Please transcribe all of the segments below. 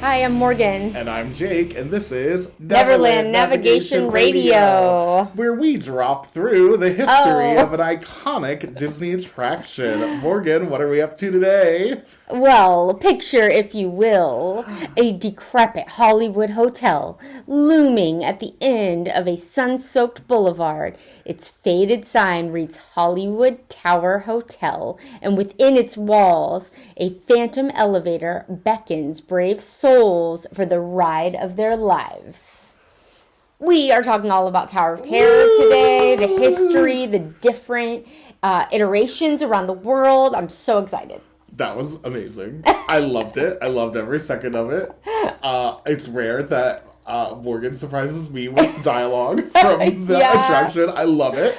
Hi, I'm Morgan. And I'm Jake, and this is Neverland Navigation Radio, where we drop through the history of an iconic Disney attraction. Morgan, what are we up to today? Well, picture, if you will, a decrepit Hollywood hotel looming at the end of a sun-soaked boulevard. Its faded sign reads Hollywood Tower Hotel, and within its walls, a phantom elevator beckons brave souls for the ride of their lives. We are talking all about Tower of Terror today, the history, the different iterations around the world. I'm so excited. That was amazing. I loved it. I loved every second of it. It's rare that Morgan surprises me with dialogue from the attraction. I love it.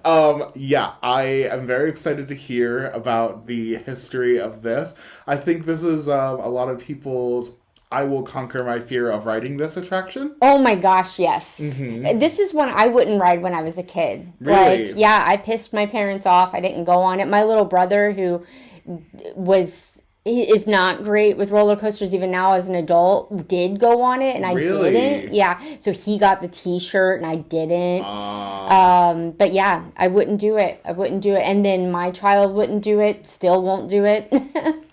I am very excited to hear about the history of this. I think this is a lot of people's I will conquer my fear of riding this attraction. Oh my gosh, yes. Mm-hmm. This is one I wouldn't ride when I was a kid. Really? I pissed my parents off. I didn't go on it. My little brother, who is not great with roller coasters even now as an adult, did go on it, and I didn't. Yeah, so he got the t-shirt and I didn't. But yeah, I wouldn't do it. And then my child wouldn't do it, still won't do it.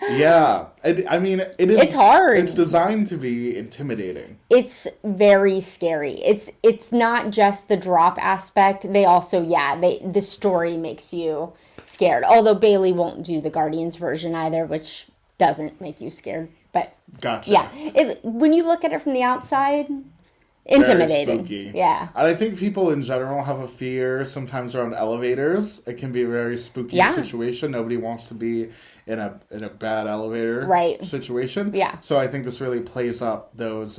Yeah. It's hard. It's designed to be intimidating. It's very scary. It's not just the drop aspect. They also, the story makes you scared. Although Bailey won't do the Guardians version either, which doesn't make you scared. But gotcha. Yeah, when you look at it from the outside, intimidating. Very spooky. Yeah. And I think people in general have a fear sometimes around elevators. It can be a very spooky situation. Nobody wants to be in a bad elevator situation. Yeah. So I think this really plays up those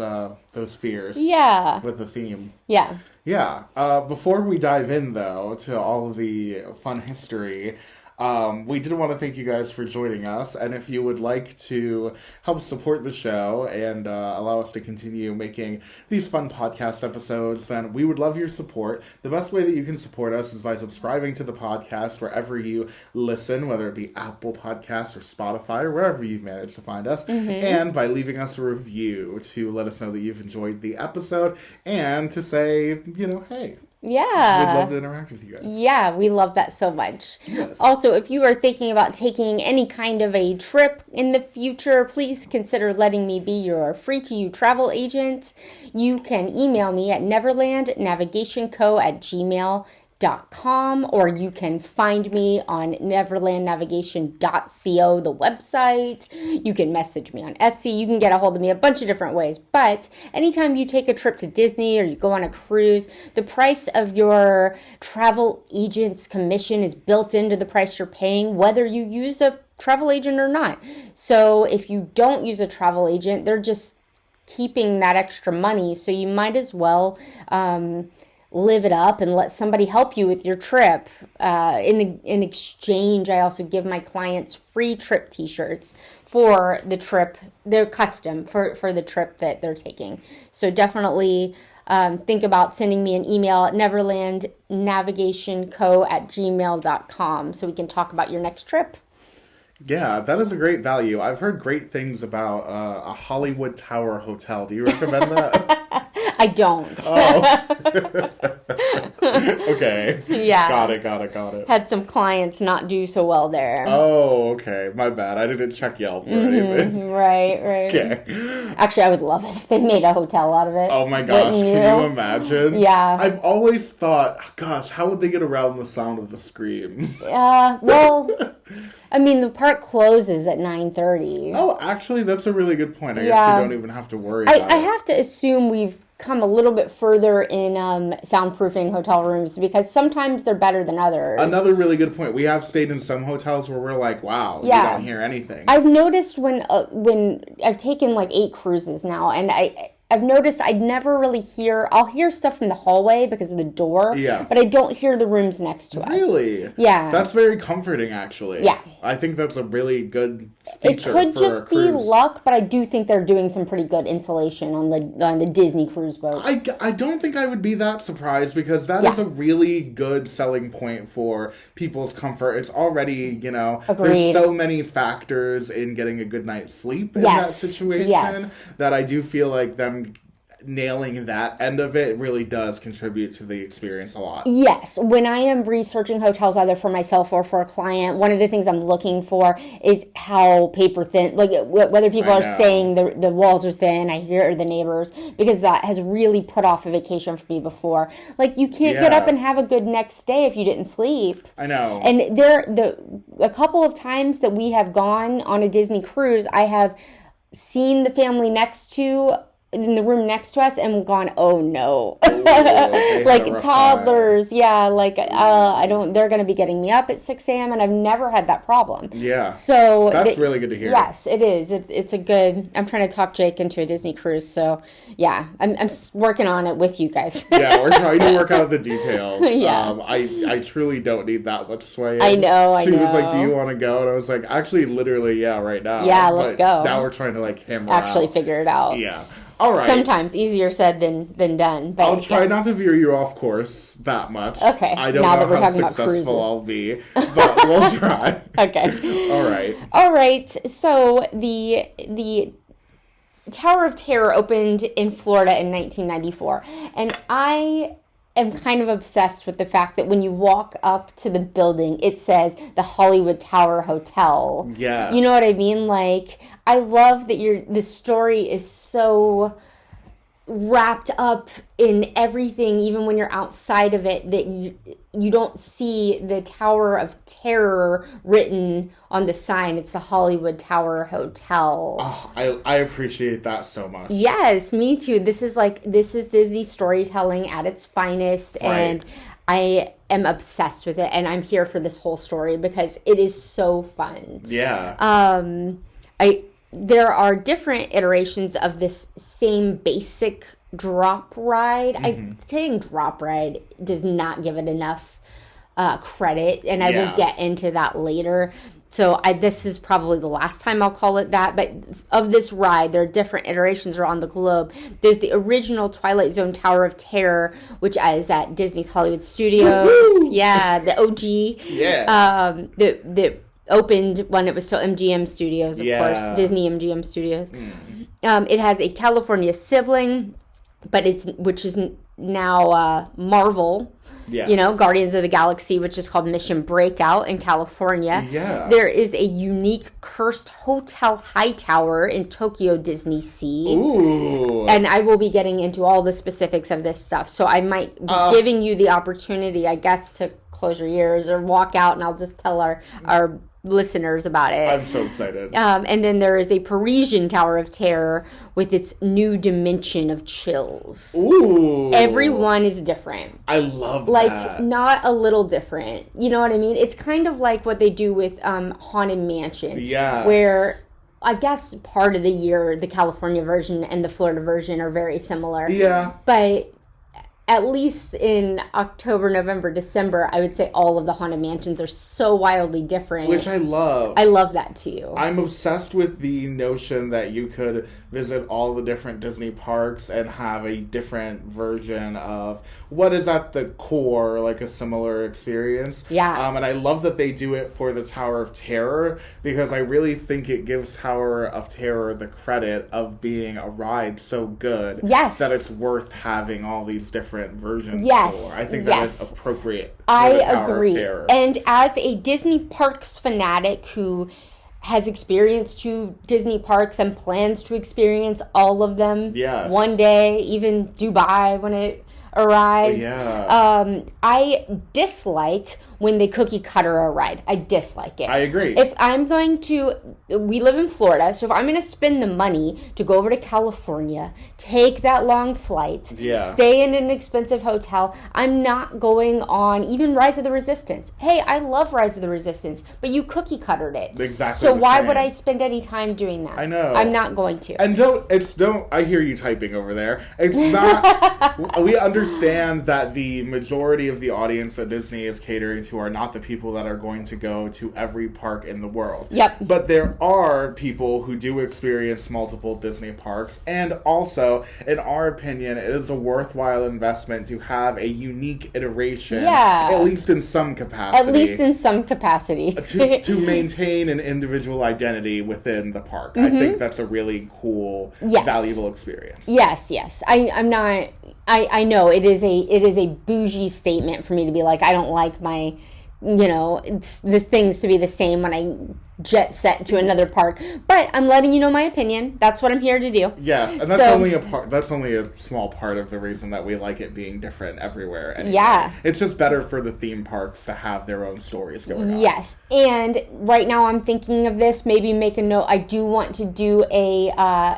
fears. Yeah. With the theme. Yeah. Yeah. Before we dive in, though, to all of the fun history, we did want to thank you guys for joining us. And if you would like to help support the show and allow us to continue making these fun podcast episodes, then we would love your support. The best way that you can support us is by subscribing to the podcast wherever you listen, whether it be Apple Podcasts or Spotify or wherever you've managed to find us, and by leaving us a review to let us know that you've enjoyed the episode and to say, hey. Yeah. We'd love to interact with you guys. Yeah, we love that so much. Yes. Also, if you are thinking about taking any kind of a trip in the future, please consider letting me be your free-to-you travel agent. You can email me at neverlandnavigationco@gmail.com, or you can find me on neverlandnavigation.co, the website. You can message me on Etsy. You can get a hold of me a bunch of different ways. But anytime you take a trip to Disney or you go on a cruise, the price of your travel agent's commission is built into the price you're paying, whether you use a travel agent or not. So if you don't use a travel agent, they're just keeping that extra money. So you might as well live it up and let somebody help you with your trip. In exchange, I also give my clients free trip t-shirts for the trip. They're custom for the trip that they're taking. So definitely think about sending me an email at neverlandnavigationco@gmail.com so we can talk about your next trip. Yeah, that is a great value. I've heard great things about a Hollywood Tower Hotel. Do you recommend that? I don't. Oh. Okay. Yeah. Got it. Had some clients not do so well there. Oh, okay. My bad. I didn't check Yelp or anything. Right. Okay. Actually, I would love it if they made a hotel out of it. Oh my gosh, can you imagine? Yeah. I've always thought, gosh, how would they get around the sound of the screams? Well, I mean, the park closes at 9:30. Oh, actually, that's a really good point. I guess you don't even have to worry about it. I have to assume we've come a little bit further in soundproofing hotel rooms because sometimes they're better than others. Another really good point. We have stayed in some hotels where we're like, wow, you don't hear anything. I've noticed when I've taken like 8 cruises now, and I've noticed I'd never really I'll hear stuff from the hallway because of the door, but I don't hear the rooms next to us. Really? Yeah. That's very comforting, actually. Yeah. I think that's a really good feature. It could just be luck, but I do think they're doing some pretty good insulation on the Disney cruise boat. I don't think I would be that surprised, because that is a really good selling point for people's comfort. It's already, there's so many factors in getting a good night's sleep in that situation that I do feel like them nailing that end of it really does contribute to the experience a lot. Yes. When I am researching hotels, either for myself or for a client, one of the things I'm looking for is how paper thin, like whether people are saying the walls are thin, I hear the neighbors, because that has really put off a vacation for me before. Like, you can't get up and have a good next day if you didn't sleep. I know. And a couple of times that we have gone on a Disney cruise, I have seen the family in the room next to us and gone, oh no. Like toddlers, they're going to be getting me up at 6 a.m. and I've never had that problem. Yeah. So that's really good to hear. Yes, it is. It's a good, I'm trying to talk Jake into a Disney cruise. So yeah, I'm working on it with you guys. Yeah, we're trying to work out the details. Yeah. I truly don't need that much sway. I know. She was like, do you want to go? And I was like, actually, literally, right now. Yeah, let's go. Now we're trying to hammer actually out. figure it out. Yeah. All right. Sometimes easier said than done. But I'll try not to veer you off course that much. Okay. I don't know how successful I'll be, but we'll try. Okay. All right. So the Tower of Terror opened in Florida in 1994, and I am kind of obsessed with the fact that when you walk up to the building, it says the Hollywood Tower Hotel. Yes. You know what I mean? Like, I love that the story is so wrapped up in everything, even when you're outside of it, that you don't see the Tower of Terror written on the sign. It's the Hollywood Tower Hotel. Oh, I appreciate that so much. Yes, me too. This is Disney storytelling at its finest, and I am obsessed with it, and I'm here for this whole story because it is so fun. Yeah. There are different iterations of this same basic drop ride. Saying drop ride does not give it enough credit, and I will get into that later. So this is probably the last time I'll call it that. But of this ride, there are different iterations around the globe. There's the original Twilight Zone Tower of Terror, which is at Disney's Hollywood Studios. Woo-hoo! Yeah, the OG. Yeah. The opened when it was still MGM Studios, of course, Disney MGM Studios. It has a California sibling, which is now Marvel. Yes. Guardians of the Galaxy, which is called Mission Breakout in California. Yeah. There is a unique cursed hotel high tower in Tokyo Disney Sea. Ooh. And I will be getting into all the specifics of this stuff. So I might be giving you the opportunity, I guess, to close your ears or walk out, and I'll just tell our listeners about it. I'm so excited. And then there is a Parisian Tower of Terror with its new dimension of chills. Ooh. Everyone is different. I love that. Not a little different. You know what I mean? It's kind of like what they do with Haunted Mansion. Yeah. Where I guess part of the year, the California version and the Florida version are very similar. Yeah. But at least in October, November, December, I would say all of the Haunted Mansions are so wildly different. Which I love. I love that too. I'm obsessed with the notion that you could visit all the different Disney parks and have a different version of what is at the core, like a similar experience. Yeah. And I love that they do it for the Tower of Terror, because I really think it gives Tower of Terror the credit of being a ride so good. Yes. That it's worth having all these different versions yes. for. I think that is appropriate for I the Tower agree. of Terror. And as a Disney Parks fanatic who has experienced 2 Disney parks and plans to experience all of them one day, even Dubai when it arrives. Yeah. I dislike when they cookie cutter a ride. I dislike it. I agree. If I'm going to, we live in Florida, so if I'm going to spend the money to go over to California, take that long flight, stay in an expensive hotel, I'm not going on even Rise of the Resistance. Hey, I love Rise of the Resistance, but you cookie cuttered it. Exactly. So why would I spend any time doing that? I know. I'm not going to. And don't, I hear you typing over there. It's not, we understand that the majority of the audience that Disney is catering to are not the people that are going to go to every park in the world. Yep. But there are people who do experience multiple Disney parks, and also, in our opinion, it is a worthwhile investment to have a unique iteration, at least in some capacity. To maintain an individual identity within the park. I think that's a really cool, valuable experience. Yes. I'm not. I know it is a bougie statement for me to be like, I don't like my, it's the things to be the same when I jet set to another park. But I'm letting you know my opinion. That's what I'm here to do. Yes, and that's only a small part of the reason that we like it being different everywhere. Anyway. Yeah. It's just better for the theme parks to have their own stories going on. Yes, and right now I'm thinking of this, maybe make a note. I do want to do a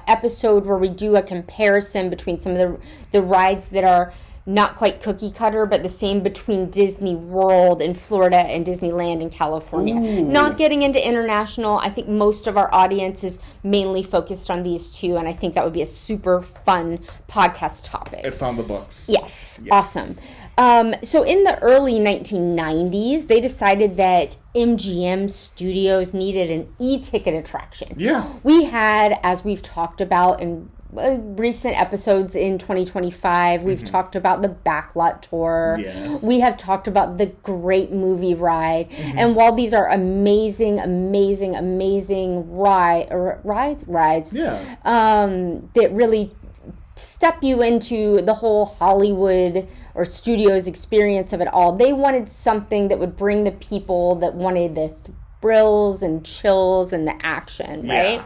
episode where we do a comparison between some of the rides that are not quite cookie cutter, but the same between Disney World in Florida and Disneyland in California. Ooh. Not getting into international. I think most of our audience is mainly focused on these two, and I think that would be a super fun podcast topic. It's on the books. Yes. Awesome. So in the early 1990s, they decided that MGM Studios needed an e-ticket attraction. Yeah. We had, as we've talked about in recent episodes in 2025, we've talked about the Backlot Tour. Yes. We have talked about the Great Movie Ride. And while these are amazing rides, that really step you into the whole Hollywood or studios experience of it all, they wanted something that would bring the people that wanted the thrills and chills and the action, right?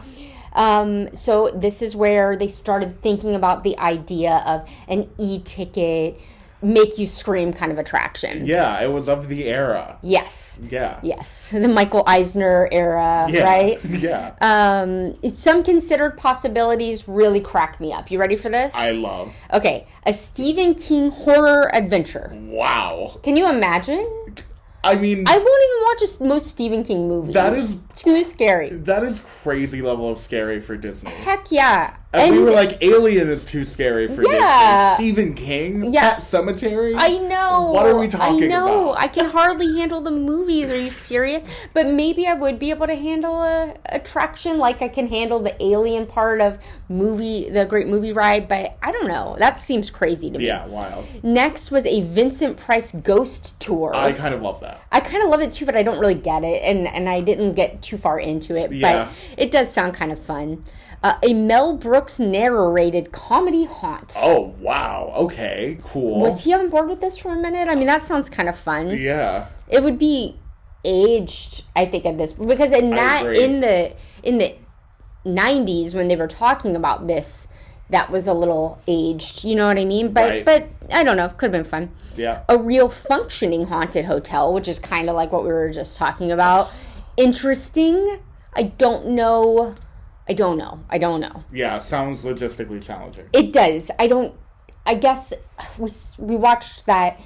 So this is where they started thinking about the idea of an e-ticket, make you scream kind of attraction. Yeah, it was of the era. Yes. Yeah. Yes. The Michael Eisner era, right? Yeah. Some considered possibilities really crack me up. You ready for this? I love. Okay. A Stephen King horror adventure. Wow. Can you imagine? I mean, I won't even watch most Stephen King movies. That is too scary. That is crazy level of scary for Disney. Heck yeah. And we were like, Alien is too scary for Disney. Stephen King? Pet Cemetery? I know. What are we talking about? I can hardly handle the movies. Are you serious? But maybe I would be able to handle a attraction like I can handle the Alien part of the Great Movie Ride. But I don't know. That seems crazy to me. Yeah, wild. Next was a Vincent Price Ghost Tour. I kind of love that. I kind of love it too, but I don't really get it. And I didn't get too far into it. But it does sound kind of fun. A Mel Brooks narrated comedy haunt. Oh, wow. Okay, cool. Was he on board with this for a minute? I mean, that sounds kind of fun. Yeah. It would be aged, I think, at this, because in the 90s when they were talking about this, that was a little aged, you know what I mean? But I don't know, could have been fun. Yeah. A real functioning haunted hotel, which is kind of like what we were just talking about. Interesting. I don't know. Yeah, sounds logistically challenging. It does. I guess we watched that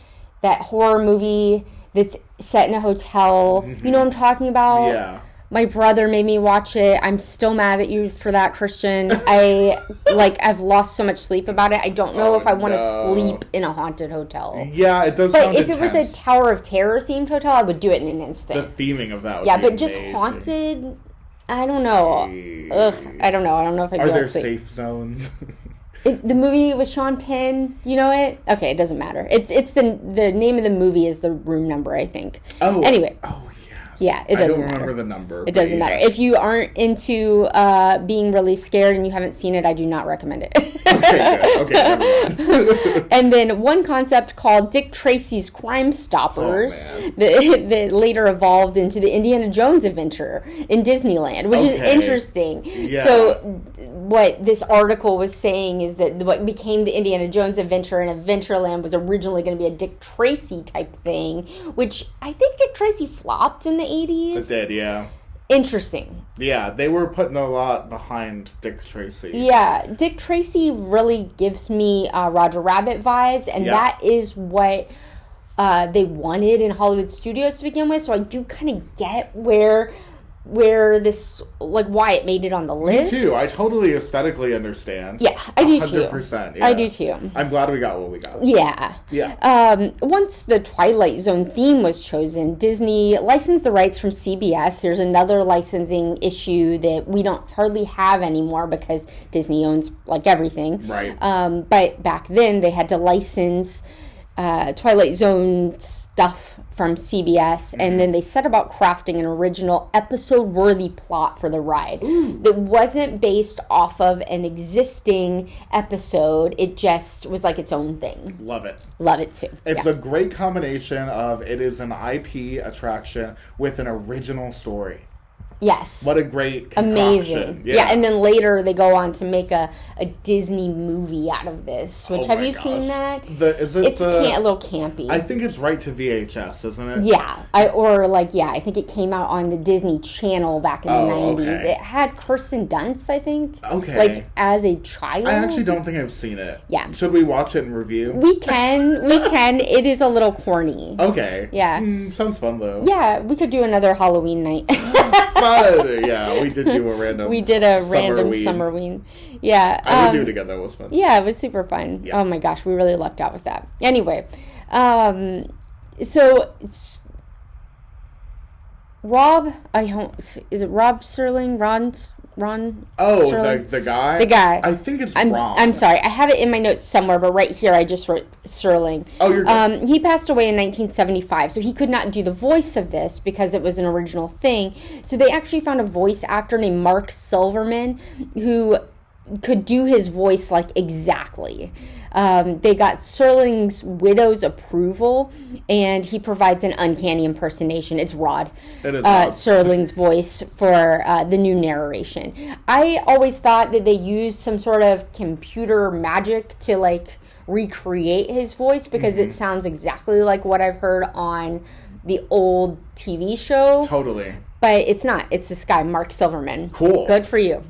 horror movie that's set in a hotel. Mm-hmm. You know what I'm talking about? Yeah. My brother made me watch it. I'm still mad at you for that, Christian. I've lost so much sleep about it. I don't know if I want to sleep in a haunted hotel. Yeah, it does. But if it was a Tower of Terror themed hotel, I would do it in an instant. The theming of that would be but just amazing. Haunted, I don't know. Ugh, I don't know. I don't know if I'd be able to sleep. Are there safe zones? The movie with Sean Penn, you know it? Okay, it doesn't matter. It's the name of the movie is the room number, I think. Oh. Anyway. Oh, yes. Yeah, it doesn't matter. I don't remember the number. It doesn't matter. If you aren't into being really scared and you haven't seen it, I do not recommend it. Okay, good. Okay, never mind. And then one concept called Dick Tracy's Crime Stoppers that later evolved into the Indiana Jones adventure in Disneyland, which is interesting. Yeah. So what this article was saying is that what became the Indiana Jones adventure in Adventureland was originally going to be a Dick Tracy type thing, which I think Dick Tracy flopped in the 80s. It did, yeah. Interesting. Yeah, they were putting a lot behind Dick Tracy. Yeah, Dick Tracy really gives me Roger Rabbit vibes, and that is what they wanted in Hollywood studios to begin with. So I do kind of get where this, like, why it made it on the list. Me too. I totally aesthetically understand. Yeah, I do 100%, too. yeah. I do too. I'm glad we got what we got. Yeah. Yeah. Once the Twilight Zone theme was chosen, Disney licensed the rights from CBS. There's another licensing issue that we don't hardly have anymore because Disney owns, like, everything. Right. But back then, they had to license Twilight Zone stuff from CBS, and then they set about crafting an original episode-worthy plot for the ride that wasn't based off of an existing episode. It just was like its own thing. Love it. Love it too. It's a great combination of it is an IP attraction with an original story. Yes. What a great concoction. Amazing. Yeah, and then later they go on to make a Disney movie out of this, which have you seen that? It's a little campy. I think it's right to VHS, isn't it? Yeah. I think it came out on the Disney Channel back in the 90s. Okay. It had Kirsten Dunst, I think. Okay. Like, as a child. I actually don't think I've seen it. Yeah. Should we watch it and review? We can. It is a little corny. Okay. Yeah. Sounds fun, though. Yeah, we could do another Halloween night. Yeah, we did do a random Summerween. Yeah. I would do it together. It was fun. Yeah, it was super fun. Yeah. Oh my gosh, we really lucked out with that. Anyway, so Rob, is it Rob Serling? Ron? Oh, Serling? the guy? The guy. I think it's Ron. I'm sorry. I have it in my notes somewhere, but right here I just wrote Serling. Oh, you're good. He passed away in 1975, so he could not do the voice of this because it was an original thing. So they actually found a voice actor named Mark Silverman who could do his voice, like, exactly. They got Serling's widow's approval, and he provides an uncanny impersonation. It's Rod. It is Rod. Serling's voice for the new narration. I always thought that they used some sort of computer magic to, like, recreate his voice because it sounds exactly like what I've heard on the old TV show. Totally. But it's not. It's this guy, Mark Silverman. Cool. Good for you.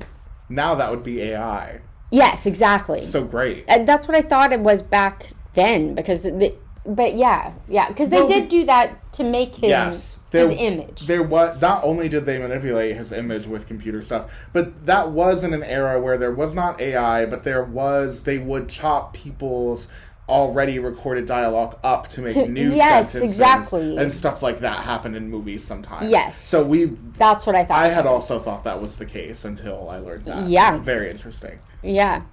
Now that would be AI. Yes, exactly. So great. That's what I thought it was back then, because they did do that to make him his image. Not only did they manipulate his image with computer stuff, but that was in an era where there was not AI, but they would chop people's already recorded dialogue up to make new sentences. Exactly. And stuff like that happened in movies sometimes. Yes. So that's what I thought. I had also thought that was the case until I learned that. Yeah. It's very interesting. Yeah.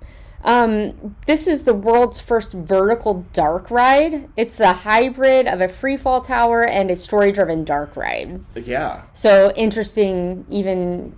This is the world's first vertical dark ride. It's a hybrid of a freefall tower and a story-driven dark ride. Yeah. So interesting, even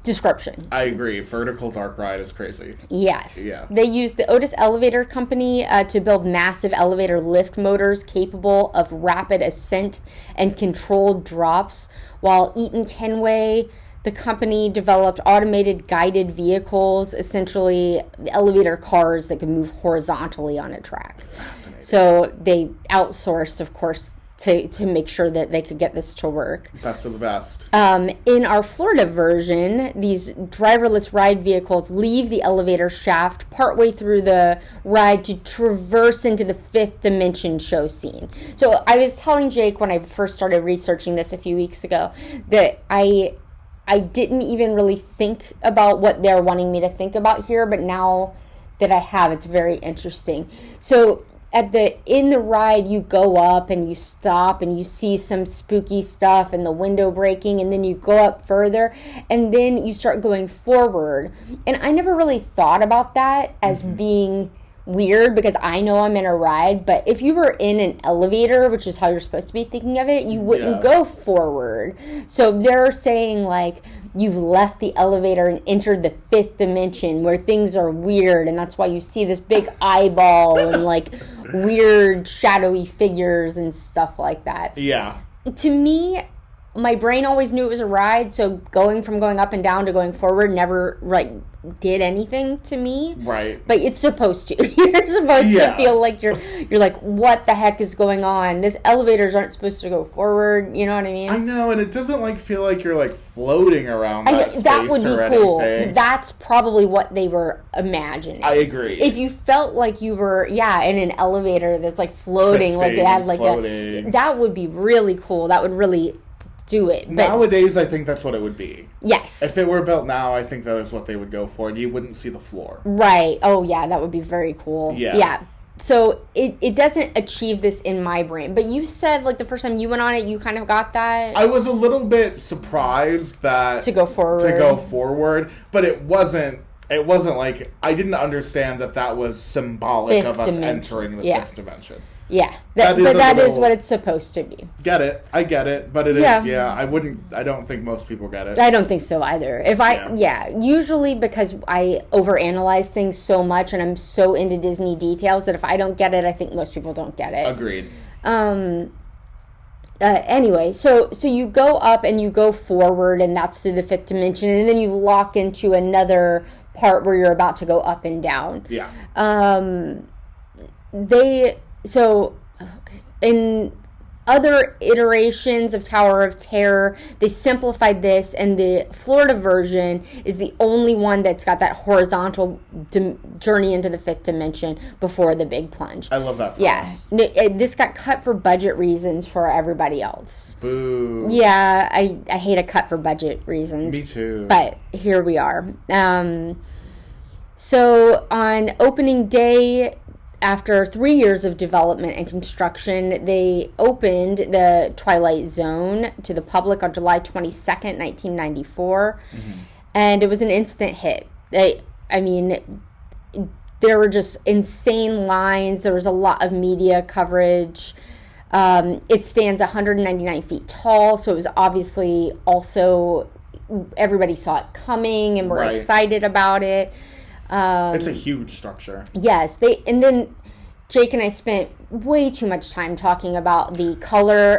description. I agree. Vertical dark ride is crazy. Yes. Yeah. They used the Otis Elevator Company to build massive elevator lift motors capable of rapid ascent and controlled drops, while Eaton Kenway, the company, developed automated guided vehicles, essentially elevator cars that could move horizontally on a track. Fascinating. So they outsourced, of course, to make sure that they could get this to work. Best of the best. In our Florida version, these driverless ride vehicles leave the elevator shaft partway through the ride to traverse into the fifth dimension show scene. So I was telling Jake when I first started researching this a few weeks ago that I didn't even really think about what they're wanting me to think about here, but now that I have, it's very interesting. So in the ride, you go up and you stop and you see some spooky stuff and the window breaking, and then you go up further and then you start going forward. And I never really thought about that as being weird because I know I'm in a ride, but if you were in an elevator, which is how you're supposed to be thinking of it, you wouldn't go forward. So they're saying, like, you've left the elevator and entered the fifth dimension where things are weird, and that's why you see this big eyeball and, like, weird shadowy figures and stuff like that. Yeah. To me, my brain always knew it was a ride, so going up and down to going forward never, like, did anything to me. Right. But it's supposed to. You're supposed to feel like you're like, what the heck is going on? These elevators aren't supposed to go forward. You know what I mean? I know, and it doesn't, like, feel like you're, like, floating around that space that would be cool. anything. That's probably what they were imagining. I agree. If you felt like you were, in an elevator that's, like, floating, like it had, like, that would be really cool. That would really do it. But nowadays, I think that's what it would be. Yes. If it were built now, I think that is what they would go for, and you wouldn't see the floor. Right. Oh, yeah, that would be very cool. Yeah. So it doesn't achieve this in my brain. But you said, like, the first time you went on it, you kind of got that. I was a little bit surprised that to go forward, but it wasn't like, I didn't understand that was symbolic of us entering the fifth dimension. Yeah, but that is what it's supposed to be. Get it. I get it, but it is, I don't think most people get it. I don't think so either. Usually because I overanalyze things so much and I'm so into Disney details that if I don't get it, I think most people don't get it. Agreed. Anyway, so you go up and you go forward, and that's through the fifth dimension, and then you lock into another part where you're about to go up and down. Yeah. In other iterations of Tower of Terror, they simplified this, and the Florida version is the only one that's got that horizontal journey into the fifth dimension before the big plunge. I love that. This got cut for budget reasons for everybody else. Boo. Yeah, I hate a cut for budget reasons. Me too. But here we are. So on opening day, after 3 years of development and construction, they opened the Twilight Zone to the public on July 22nd, 1994. Mm-hmm. And it was an instant hit. There were just insane lines. There was a lot of media coverage. It stands 199 feet tall, so it was obviously also, everybody saw it coming and were excited about it. It's a huge structure. Yes, and then Jake and I spent way too much time talking about the color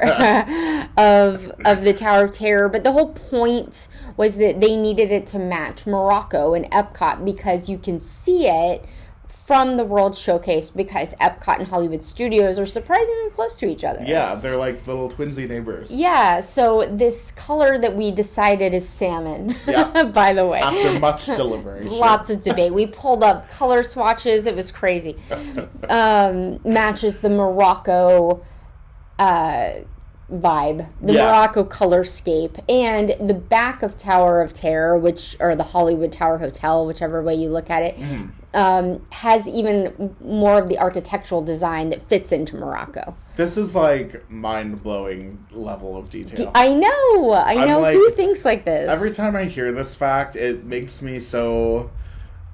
of the Tower of Terror, but the whole point was that they needed it to match Morocco and Epcot because you can see it from the World Showcase because Epcot and Hollywood Studios are surprisingly close to each other. Yeah, they're like little twinsy neighbors. Yeah, so this color that we decided is salmon, by the way. After much deliberation. Lots of debate. We pulled up color swatches. It was crazy. Matches the Morocco vibe, the Morocco colorscape, and the back of Tower of Terror, or the Hollywood Tower Hotel, whichever way you look at it, has even more of the architectural design that fits into Morocco. This is like mind-blowing level of detail. I know. Like, who thinks like this? Every time I hear this fact, it makes me so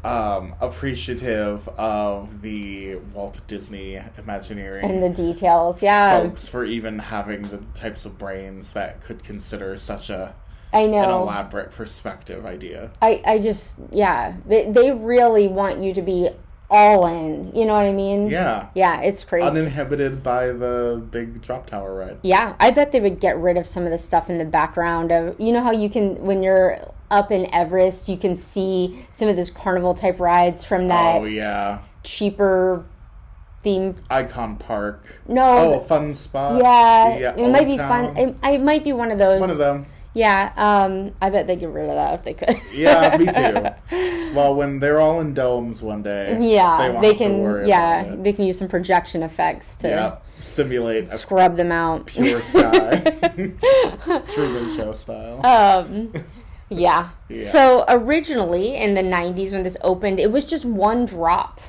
appreciative of the Walt Disney Imagineering and the details, folks, for even having the types of brains that could consider such an elaborate perspective idea. I just, they really want you to be all in, you know what I mean? Yeah. Yeah, it's crazy. Uninhibited by the big drop tower ride. Yeah, I bet they would get rid of some of the stuff in the background of, you know how you can, when you're up in Everest, you can see some of those carnival type rides from that cheaper theme. Icon Park. No. Fun spot. Yeah, it might be fun. It might be one of those. One of them. Yeah, I bet they'd get rid of that if they could. Yeah, me too. Well, when they're all in domes one day, they can they can use some projection effects to simulate scrub them out. Pure sky. Truman Show style. Yeah. So originally in the 90s when this opened, it was just one drop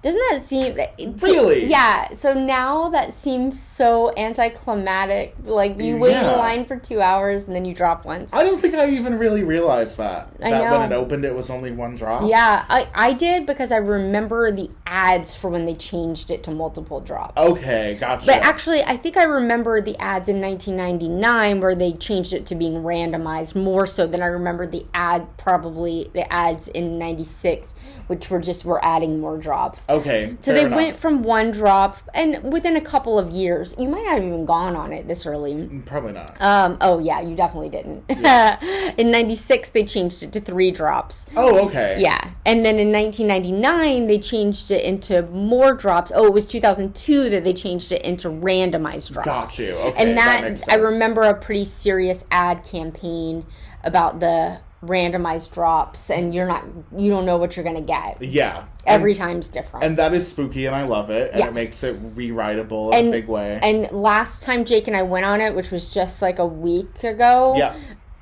Doesn't that seem... Really? Yeah. So now that seems so anticlimactic. Like, you wait in line for 2 hours and then you drop once. I don't think I even really realized that. I that know. when it opened, it was only one drop. Yeah, I did because I remember the ads for when they changed it to multiple drops. Okay, gotcha. But actually, I think I remember the ads in 1999 where they changed it to being randomized more so than I remember the ads in 96, which were adding more drops. Okay, so fair they enough. went from one drop, and within a couple of years, you might not have even gone on it this early. Probably not. Oh yeah, you definitely didn't. Yeah. In 96, they changed it to 3 drops. Oh, okay. Yeah. And then in 1999, they changed it into more drops. Oh, it was 2002 that they changed it into randomized drops. Got you. Okay, and that makes sense. I remember a pretty serious ad campaign about the randomized drops, and you don't know what you're going to get. Yeah. Every time's different. And that is spooky, and I love it. And it makes it rewritable in a big way. And last time Jake and I went on it, which was just like a week ago,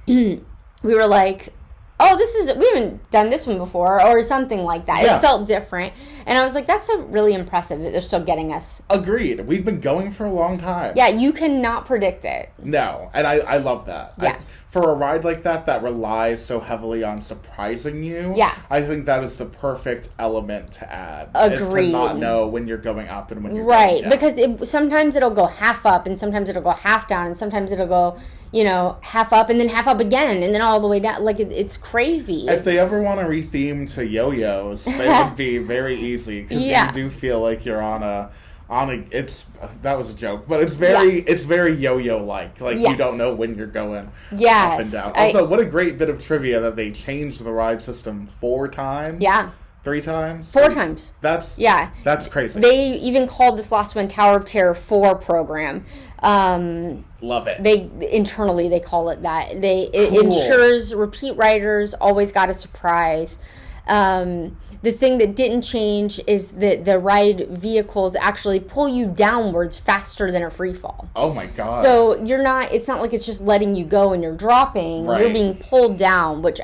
we were like, oh, we haven't done this one before, or something like that. Yeah. It felt different. And I was like, that's really impressive that they're still getting us. Agreed. We've been going for a long time. Yeah, you cannot predict it. No, and I love that. Yeah. For a ride like that relies so heavily on surprising you, I think that is the perfect element to add. Agreed. Is to not know when you're going up and when you're going down. Because sometimes it'll go half up, and sometimes it'll go half down, and sometimes it'll go, half up, and then half up again, and then all the way down. Like, it's crazy. If they ever want to retheme to yo-yos, they would be very easy, because you do feel like you're on a that was a joke, but it's very yo-yo like you don't know when you're going up and down. Also, what a great bit of trivia that they changed the ride system 4 times. 3 times? 4 times. That's crazy. They even called this last one Tower of Terror 4 program. Love it. Internally they call it that. It ensures repeat riders always got a surprise. The thing that didn't change is that the ride vehicles actually pull you downwards faster than a free fall. Oh my god. So it's not like it's just letting you go and you're dropping. Right. You're being pulled down, which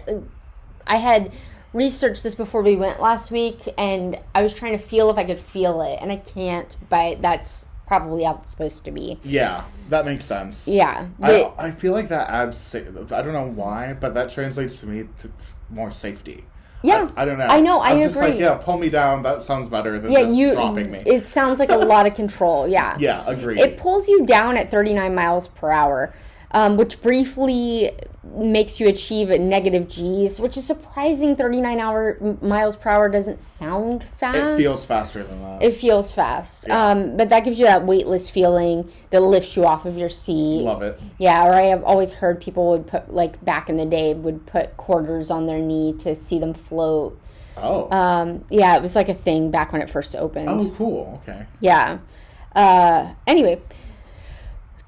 I had researched this before we went last week, and I was trying to feel if I could feel it, and I can't, but that's probably how it's supposed to be. Yeah, that makes sense. Yeah. I feel like that adds, I don't know why, but that translates to me to more safety. Yeah. I don't know. I know, I'm I just agree. like, pull me down. That sounds better than just dropping me. It sounds like a lot of control, yeah. Yeah, agreed. It pulls you down at 39 miles per hour, which briefly makes you achieve a negative G's, which is surprising. 39 miles per hour doesn't sound fast. It feels faster than that. It feels fast. Yeah. But that gives you that weightless feeling that lifts you off of your seat. Love it. Yeah, or I have always heard people would put, like back in the day, would put quarters on their knee to see them float. Oh. Yeah, it was like a thing back when it first opened. Oh, cool. Okay. Yeah. Anyway,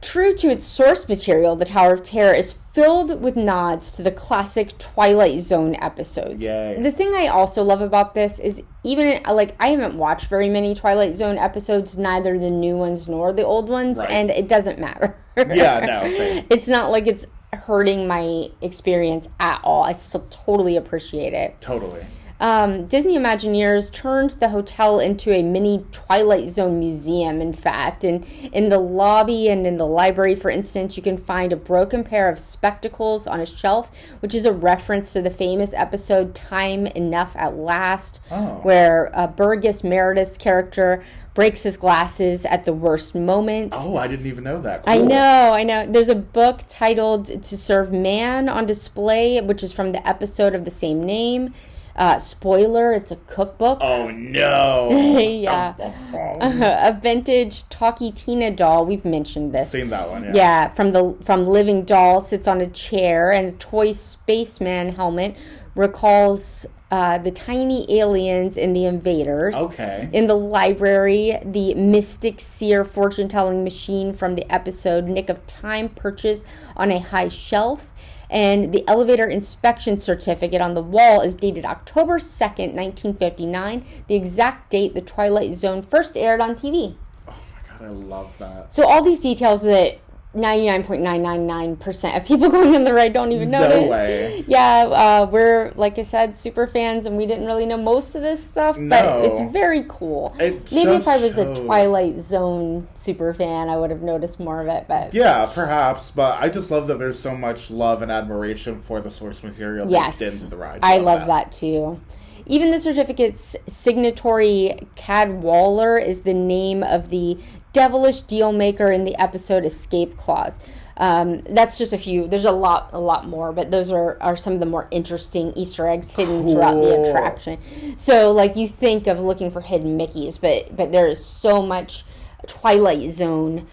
true to its source material, the Tower of Terror is filled with nods to the classic Twilight Zone episodes. Yay. The thing I also love about this is even, I haven't watched very many Twilight Zone episodes, neither the new ones nor the old ones, right. And it doesn't matter. Yeah, no, same. It's not like it's hurting my experience at all. I still totally appreciate it. Totally. Disney Imagineers turned the hotel into a mini Twilight Zone museum, in fact. And in the lobby and in the library, for instance, you can find a broken pair of spectacles on a shelf, which is a reference to the famous episode Time Enough at Last, where Burgess Meredith's character breaks his glasses at the worst moment. Oh, I didn't even know that. Cool. I know. There's a book titled To Serve Man on display, which is from the episode of the same name. Spoiler, it's a cookbook. Oh, no. Yeah. A vintage Talkie Tina doll. We've mentioned this. Seen that one, yeah. Yeah, from Living Doll sits on a chair, and a toy spaceman helmet recalls the tiny aliens in The Invaders. Okay. In the library, the Mystic Seer fortune-telling machine from the episode Nick of Time perches on a high shelf. And the elevator inspection certificate on the wall is dated October 2nd, 1959, the exact date the Twilight Zone first aired on TV. Oh my god, I love that. So all these details that 99.999% of people going on the ride don't even notice. No way. Yeah, we're, like I said, super fans, and we didn't really know most of this stuff, but it's very cool. Maybe if I was a Twilight Zone super fan, I would have noticed more of it, but... Yeah, perhaps, but I just love that there's so much love and admiration for the source material baked into the ride. I love that too. Even the certificate's signatory, Cadwallader, is the name of the devilish deal maker in the episode Escape Clause. That's just a few. There's a lot more, but those are some of the more interesting Easter eggs hidden throughout the attraction. So, like, you think of looking for hidden Mickeys, but there is so much Twilight Zone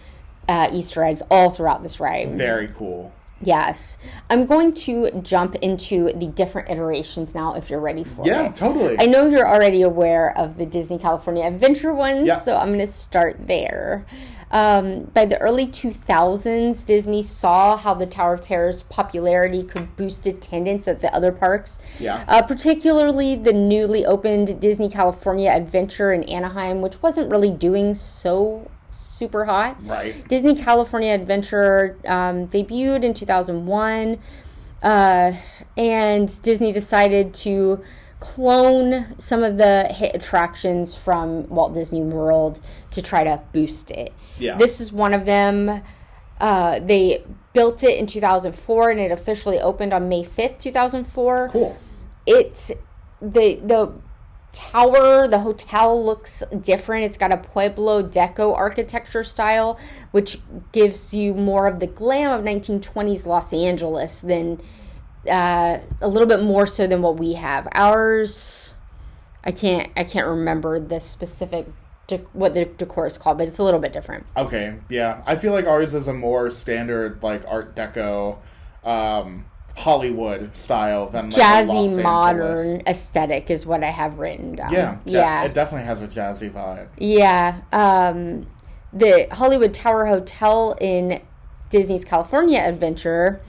Easter eggs all throughout this ride. Very cool. Yes. I'm going to jump into the different iterations now if you're ready for it. Yeah, totally. I know you're already aware of the Disney California Adventure ones, so I'm going to start there. By the early 2000s, Disney saw how the Tower of Terror's popularity could boost attendance at the other parks. Yeah. Particularly the newly opened Disney California Adventure in Anaheim, which wasn't really doing so super hot. Right. Disney California Adventure debuted in 2001, and Disney decided to clone some of the hit attractions from Walt Disney World to try to boost it. Yeah. This is one of them. They built it in 2004, and it officially opened on May 5th, 2004. Cool. It's the tower, the hotel looks different. It's got a Pueblo Deco architecture style, which gives you more of the glam of 1920s Los Angeles than a little bit more so than what we have. Ours, I can't remember the specific what the decor is called, but it's a little bit different. Okay, yeah. I feel like ours is a more standard, like, Art Deco, Hollywood style than like jazzy modern aesthetic is what I have written down. Yeah, it definitely has a jazzy vibe. Yeah, the Hollywood Tower Hotel in Disney's California Adventure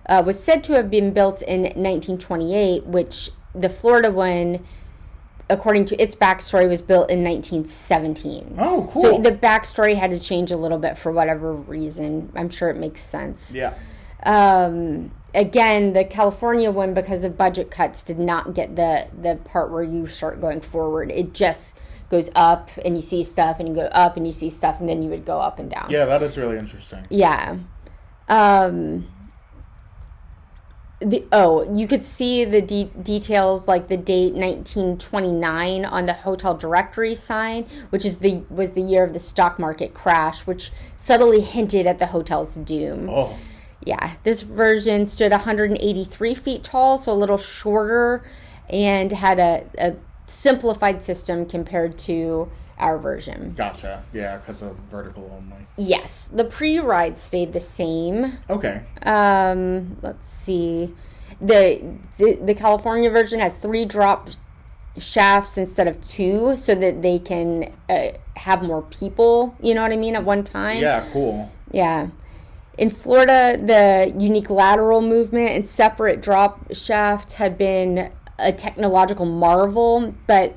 was said to have been built in 1928, which the Florida one, according to its backstory, was built in 1917. Oh, cool. So the backstory had to change a little bit for whatever reason. I'm sure it makes sense. Yeah. Again, the California one, because of budget cuts, did not get the part where you start going forward. It just goes up and you see stuff, and you go up and you see stuff, and then you would go up and down. Yeah, that is really interesting. Yeah. You could see the details, like the date 1929 on the hotel directory sign, which was the year of the stock market crash, which subtly hinted at the hotel's doom. Oh. Yeah, this version stood 183 feet tall, so a little shorter, and had a simplified system compared to our version. Gotcha. Yeah, because of vertical only. Yes, the pre-ride stayed the same. Okay. Let's see. The California version has 3 drop shafts instead of 2, so that they can have more people, you know what I mean, at one time. Yeah, cool. Yeah. In Florida, the unique lateral movement and separate drop shaft had been a technological marvel, but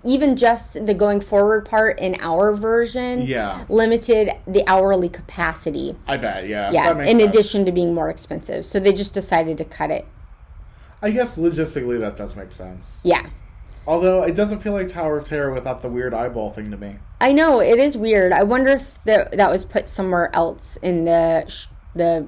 even just the going forward part in our version limited the hourly capacity. I bet, yeah. Yeah, that makes in sense. addition to being more expensive. So they just decided to cut it. I guess logistically that does make sense. Yeah. Although it doesn't feel like Tower of Terror without the weird eyeball thing to me. I know, it is weird. I wonder if that was put somewhere else in the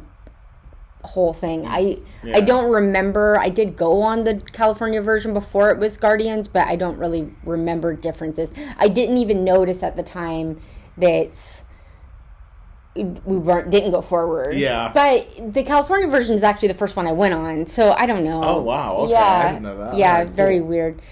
whole thing. I don't remember. I did go on the California version before it was Guardians, but I don't really remember differences. I didn't even notice at the time that we didn't go forward. Yeah. But the California version is actually the first one I went on, so I don't know. Oh, wow. Okay. Yeah. I didn't know that. Yeah, very weird.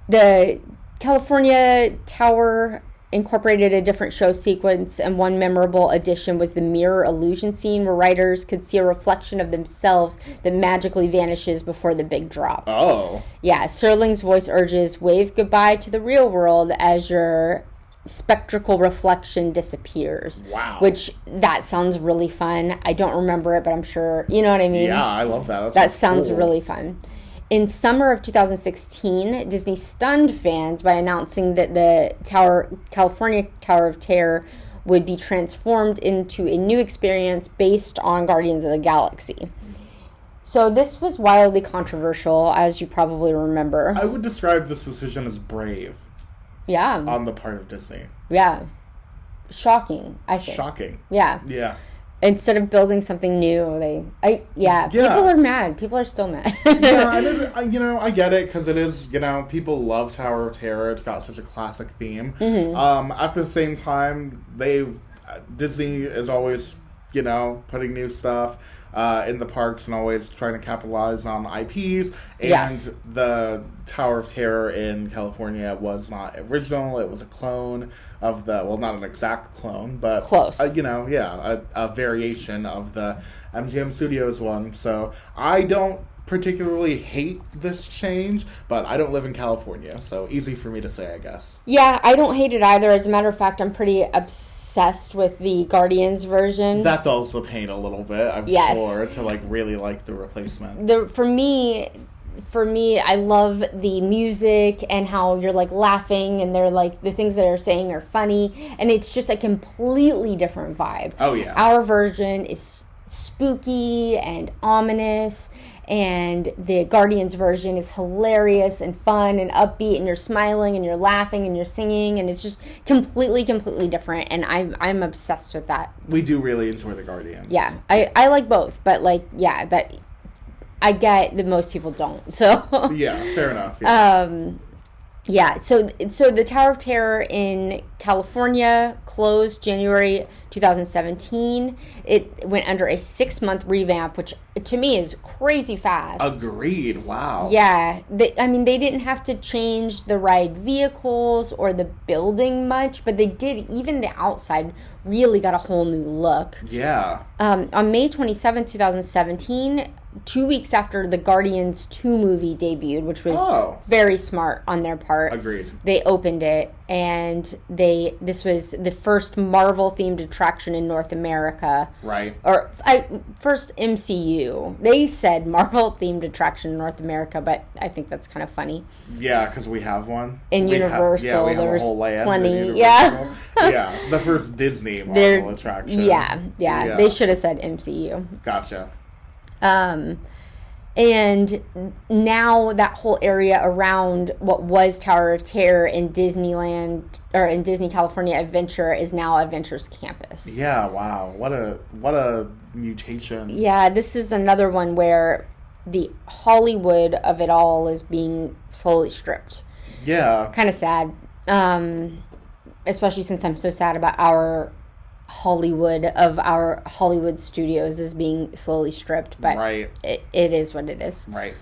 The California Tower incorporated a different show sequence, and one memorable addition was the mirror illusion scene where riders could see a reflection of themselves that magically vanishes before the big drop. Oh. Yeah, Serling's voice urges, wave goodbye to the real world as your spectral reflection disappears. Wow. Which, that sounds really fun. I don't remember it, but I'm sure, you know what I mean? Yeah, I love that. That sounds really fun. In summer of 2016, Disney stunned fans by announcing that the California Tower of Terror would be transformed into a new experience based on Guardians of the Galaxy. So this was wildly controversial, as you probably remember. I would describe this decision as brave. Yeah. On the part of Disney. Yeah. Shocking, I think. Shocking. Yeah. Yeah. Instead of building something new, people are mad. People are still mad. I get it, because it is, people love Tower of Terror. It's got such a classic theme. Mm-hmm. At the same time, Disney is always, putting new stuff in the parks and always trying to capitalize on IPs. And yes. The Tower of Terror in California was not original. It was a clone of not an exact clone, but close. A variation of the MGM Studios one. So I don't particularly hate this change, but I don't live in California, so easy for me to say, I guess. Yeah, I don't hate it either. As a matter of fact, I'm pretty obsessed with the Guardians version. That dulls the pain a little bit, I'm sure, to really like the replacement. For me, I love the music and how you're laughing, and they're the things they're saying are funny, and it's just a completely different vibe. Oh yeah. Our version is spooky and ominous, and the Guardians version is hilarious and fun and upbeat, and you're smiling and you're laughing and you're singing, and it's just completely different, and I'm obsessed with that. We do really enjoy the Guardians. Yeah, I like both, but that I get that most people don't. So yeah, fair enough. Yeah. So the Tower of Terror in California closed January 2017. It went under a 6-month revamp, which to me is crazy fast. Agreed. Wow. Yeah. They didn't have to change the ride vehicles or the building much, but they did. Even the outside really got a whole new look. Yeah. On May 27, 2017, 2 weeks after the Guardians 2 movie debuted, which was very smart on their part. Agreed. They opened it, and this was the first Marvel-themed attraction in North America. Right. First MCU. They said Marvel-themed attraction in North America, but I think that's kind of funny. Yeah, because we have one. In Universal, we have there was a whole land plenty. Yeah. Yeah, the first Disney Marvel attraction. Yeah. They should have said MCU. Gotcha. And now that whole area around what was Tower of Terror in Disneyland, or in Disney California Adventure, is now Adventure's campus. Yeah, wow. What a mutation. Yeah, this is another one where the Hollywood of it all is being slowly stripped. Yeah. Kind of sad. Especially since I'm so sad about our Hollywood studios is being slowly stripped, but right. it is what it is. Right.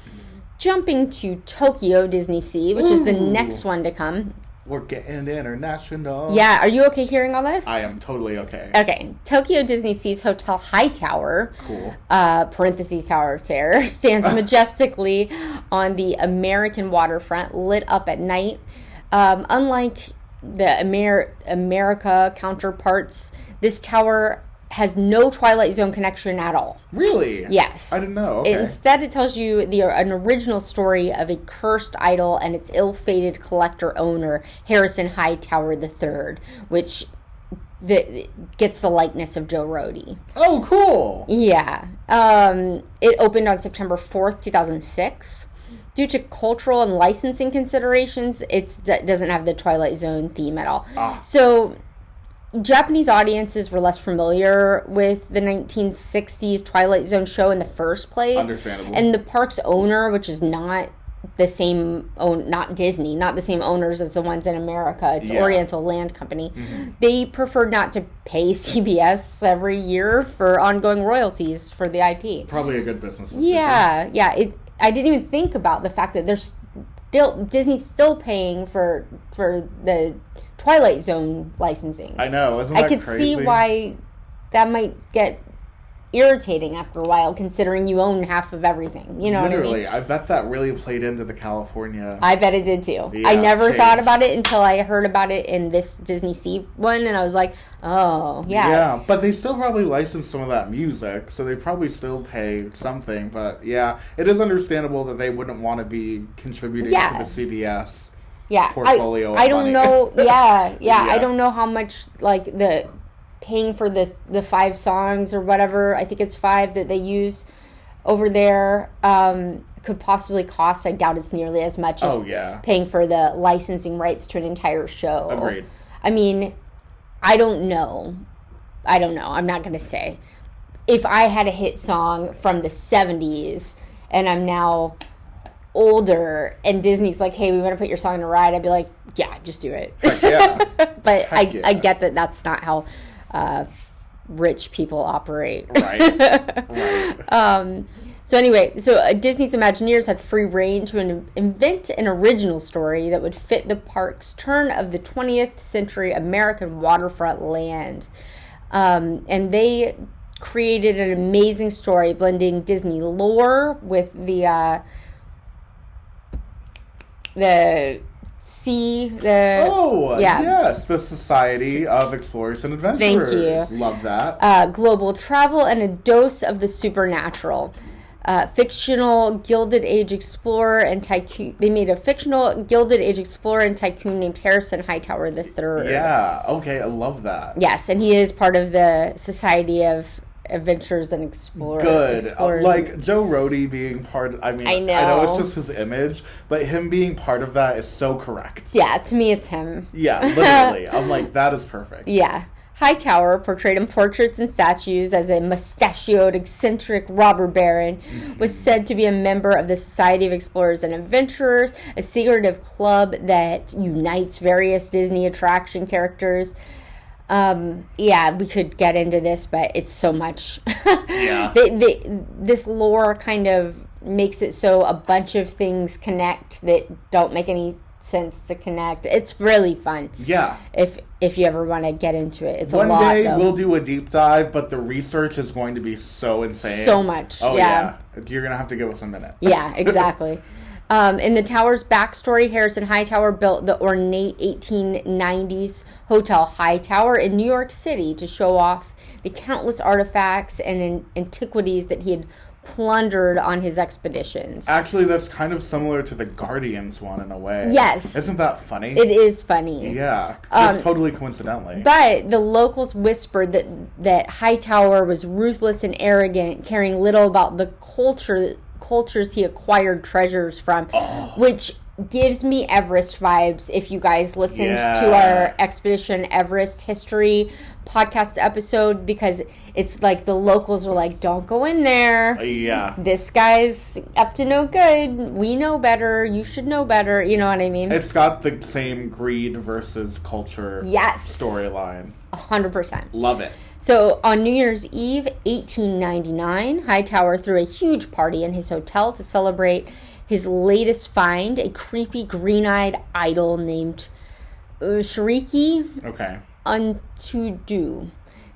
Jumping to Tokyo Disney Sea, which is the next one to come. We're getting international. Yeah, are you okay hearing all this? I am totally okay. Okay. Tokyo Disney Sea's Hotel Hightower, cool. Parentheses Tower of Terror, stands majestically on the American waterfront, lit up at night. Unlike the America counterparts, this tower has no Twilight Zone connection at all. Really? Yes. I didn't know. Okay. Instead, it tells you an original story of a cursed idol and its ill-fated collector owner, Harrison Hightower III, which gets the likeness of Joe Rohde. Oh, cool. Yeah. It opened on September 4th, 2006. Due to cultural and licensing considerations, it doesn't have the Twilight Zone theme at all. So Japanese audiences were less familiar with the 1960s Twilight Zone show in the first place. Understandable. And the park's owner, which is not the same, not Disney, not the same owners as the ones in America. It's Oriental Land Company. Mm-hmm. They preferred not to pay CBS every year for ongoing royalties for the IP. Probably a good business decision. Yeah. I didn't even think about the fact that Disney's still paying for the Twilight Zone licensing. I know, isn't that crazy? I could see why that might get irritating after a while, considering you own half of everything. You know Literally, what I mean? I bet that really played into the California. I bet it did too. Yeah, I never thought about it until I heard about it in this Disney Sea one, and I was like, oh, yeah. Yeah, but they still probably license some of that music, so they probably still pay something. But yeah, it is understandable that they wouldn't want to be contributing to the CBS portfolio. I don't money. know. Yeah. I don't know how much paying for the 5 songs or whatever, I think it's 5 that they use over there, could possibly cost. I doubt it's nearly as much as paying for the licensing rights to an entire show. Agreed. I mean, I don't know. I'm not going to say. If I had a hit song from the 70s and I'm now older and Disney's like, hey, we want to put your song in a ride, I'd be like, yeah, just do it. Heck yeah. But I get that that's not how rich people operate. Right. So anyway, Disney's Imagineers had free reign to invent an original story that would fit the park's turn of the 20th century American waterfront land. And they created an amazing story blending Disney lore with the sea. Yes, the Society of Explorers and Adventurers. Thank you. Love that. Global travel and a dose of the supernatural. Fictional Gilded Age explorer and tycoon. They made a fictional Gilded Age explorer and tycoon named Harrison Hightower III. Yeah. Okay, I love that. Yes, and he is part of the Society of Adventurers and Explorers. Good. Like Joe Rohde being part. I know it's just his image, but him being part of that is so correct. Yeah, to me, it's him. Yeah, literally. I'm like, that is perfect. Yeah. Hightower, portrayed in portraits and statues as a mustachioed, eccentric robber baron, was said to be a member of the Society of Explorers and Adventurers, a secretive club that unites various Disney attraction characters. We could get into this, but it's so much. Yeah. This lore kind of makes it so a bunch of things connect that don't make any sense to connect. It's really fun. Yeah. If you ever want to get into it. It's One a lot, day though. we'll do a deep dive, but the research is going to be so insane. So much. Oh, yeah. You're going to have to give us a minute. Yeah, exactly. In the tower's backstory, Harrison Hightower built the ornate 1890s Hotel Hightower in New York City to show off the countless artifacts and antiquities that he had plundered on his expeditions. Actually, that's kind of similar to the Guardians one in a way. Yes. Isn't that funny? It is funny. Yeah, just totally coincidentally. But the locals whispered that Hightower was ruthless and arrogant, caring little about the cultures he acquired treasures from, which gives me Everest vibes. If you guys listened to our Expedition Everest history podcast episode, because it's like the locals are like, don't go in there. Yeah. This guy's up to no good. We know better. You should know better. You know what I mean? It's got the same greed versus culture storyline. 100%. Love it. So on New Year's Eve, 1899, Hightower threw a huge party in his hotel to celebrate his latest find, a creepy green-eyed idol named Shariki Untudu.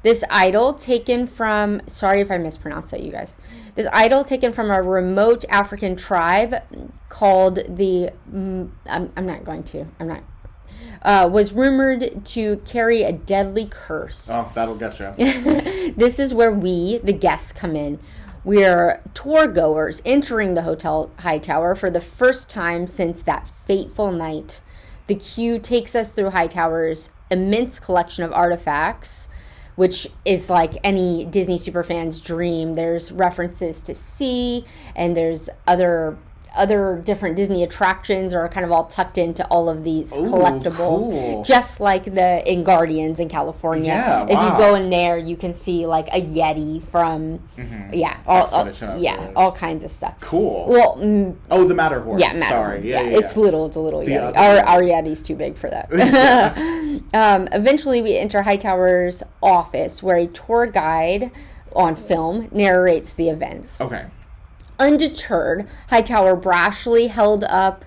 This idol taken from, sorry if I mispronounced that, you guys. This idol taken from a remote African tribe called the, was rumored to carry a deadly curse. Oh, that'll get you. This is where we, the guests, come in. We're tour goers entering the Hotel Hightower for the first time since that fateful night. The queue takes us through Hightower's immense collection of artifacts, which is like any Disney superfan's dream. There's references to sea, and there's other different Disney attractions are kind of all tucked into all of these collectibles. Cool. Just like in Guardians in California. Yeah, if you go in there, you can see like a Yeti from all kinds of stuff. Cool. Well, the Matterhorn. Yeah, Matterhorn. Sorry. Yeah. It's a little Yeti. Our Yeti's too big for that. Eventually, we enter Hightower's office, where a tour guide on film narrates the events. Okay. Undeterred, Hightower brashly held up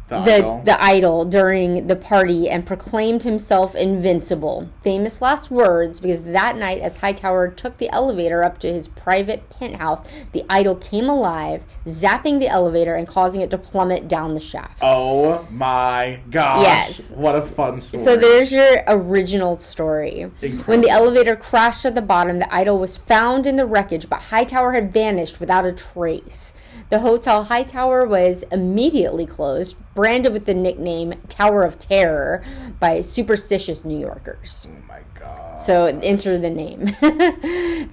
the idol during the party and proclaimed himself invincible. Famous last words, because that night, as Hightower took the elevator up to his private penthouse, the idol came alive, zapping the elevator and causing it to plummet down the shaft. Oh my gosh. Yes. What a fun story. So there's your original story. Incredible. When the elevator crashed at the bottom, the idol was found in the wreckage, but Hightower had vanished without a trace. The Hotel Hightower was immediately closed, branded with the nickname Tower of Terror by superstitious New Yorkers. Oh my God. So enter the name.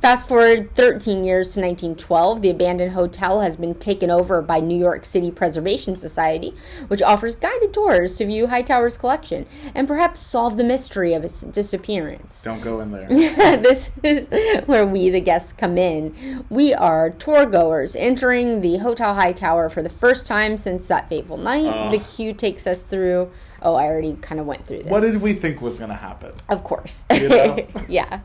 Fast forward 13 years to 1912, the abandoned hotel has been taken over by New York City Preservation Society, which offers guided tours to view Hightower's collection and perhaps solve the mystery of its disappearance. Don't go in there. This is where we, the guests, come in. We are tour goers entering the Hotel Hightower for the first time since that fateful night. The queue takes us through... Oh, I already kind of went through this. What did we think was going to happen? Of course. You know? Yeah.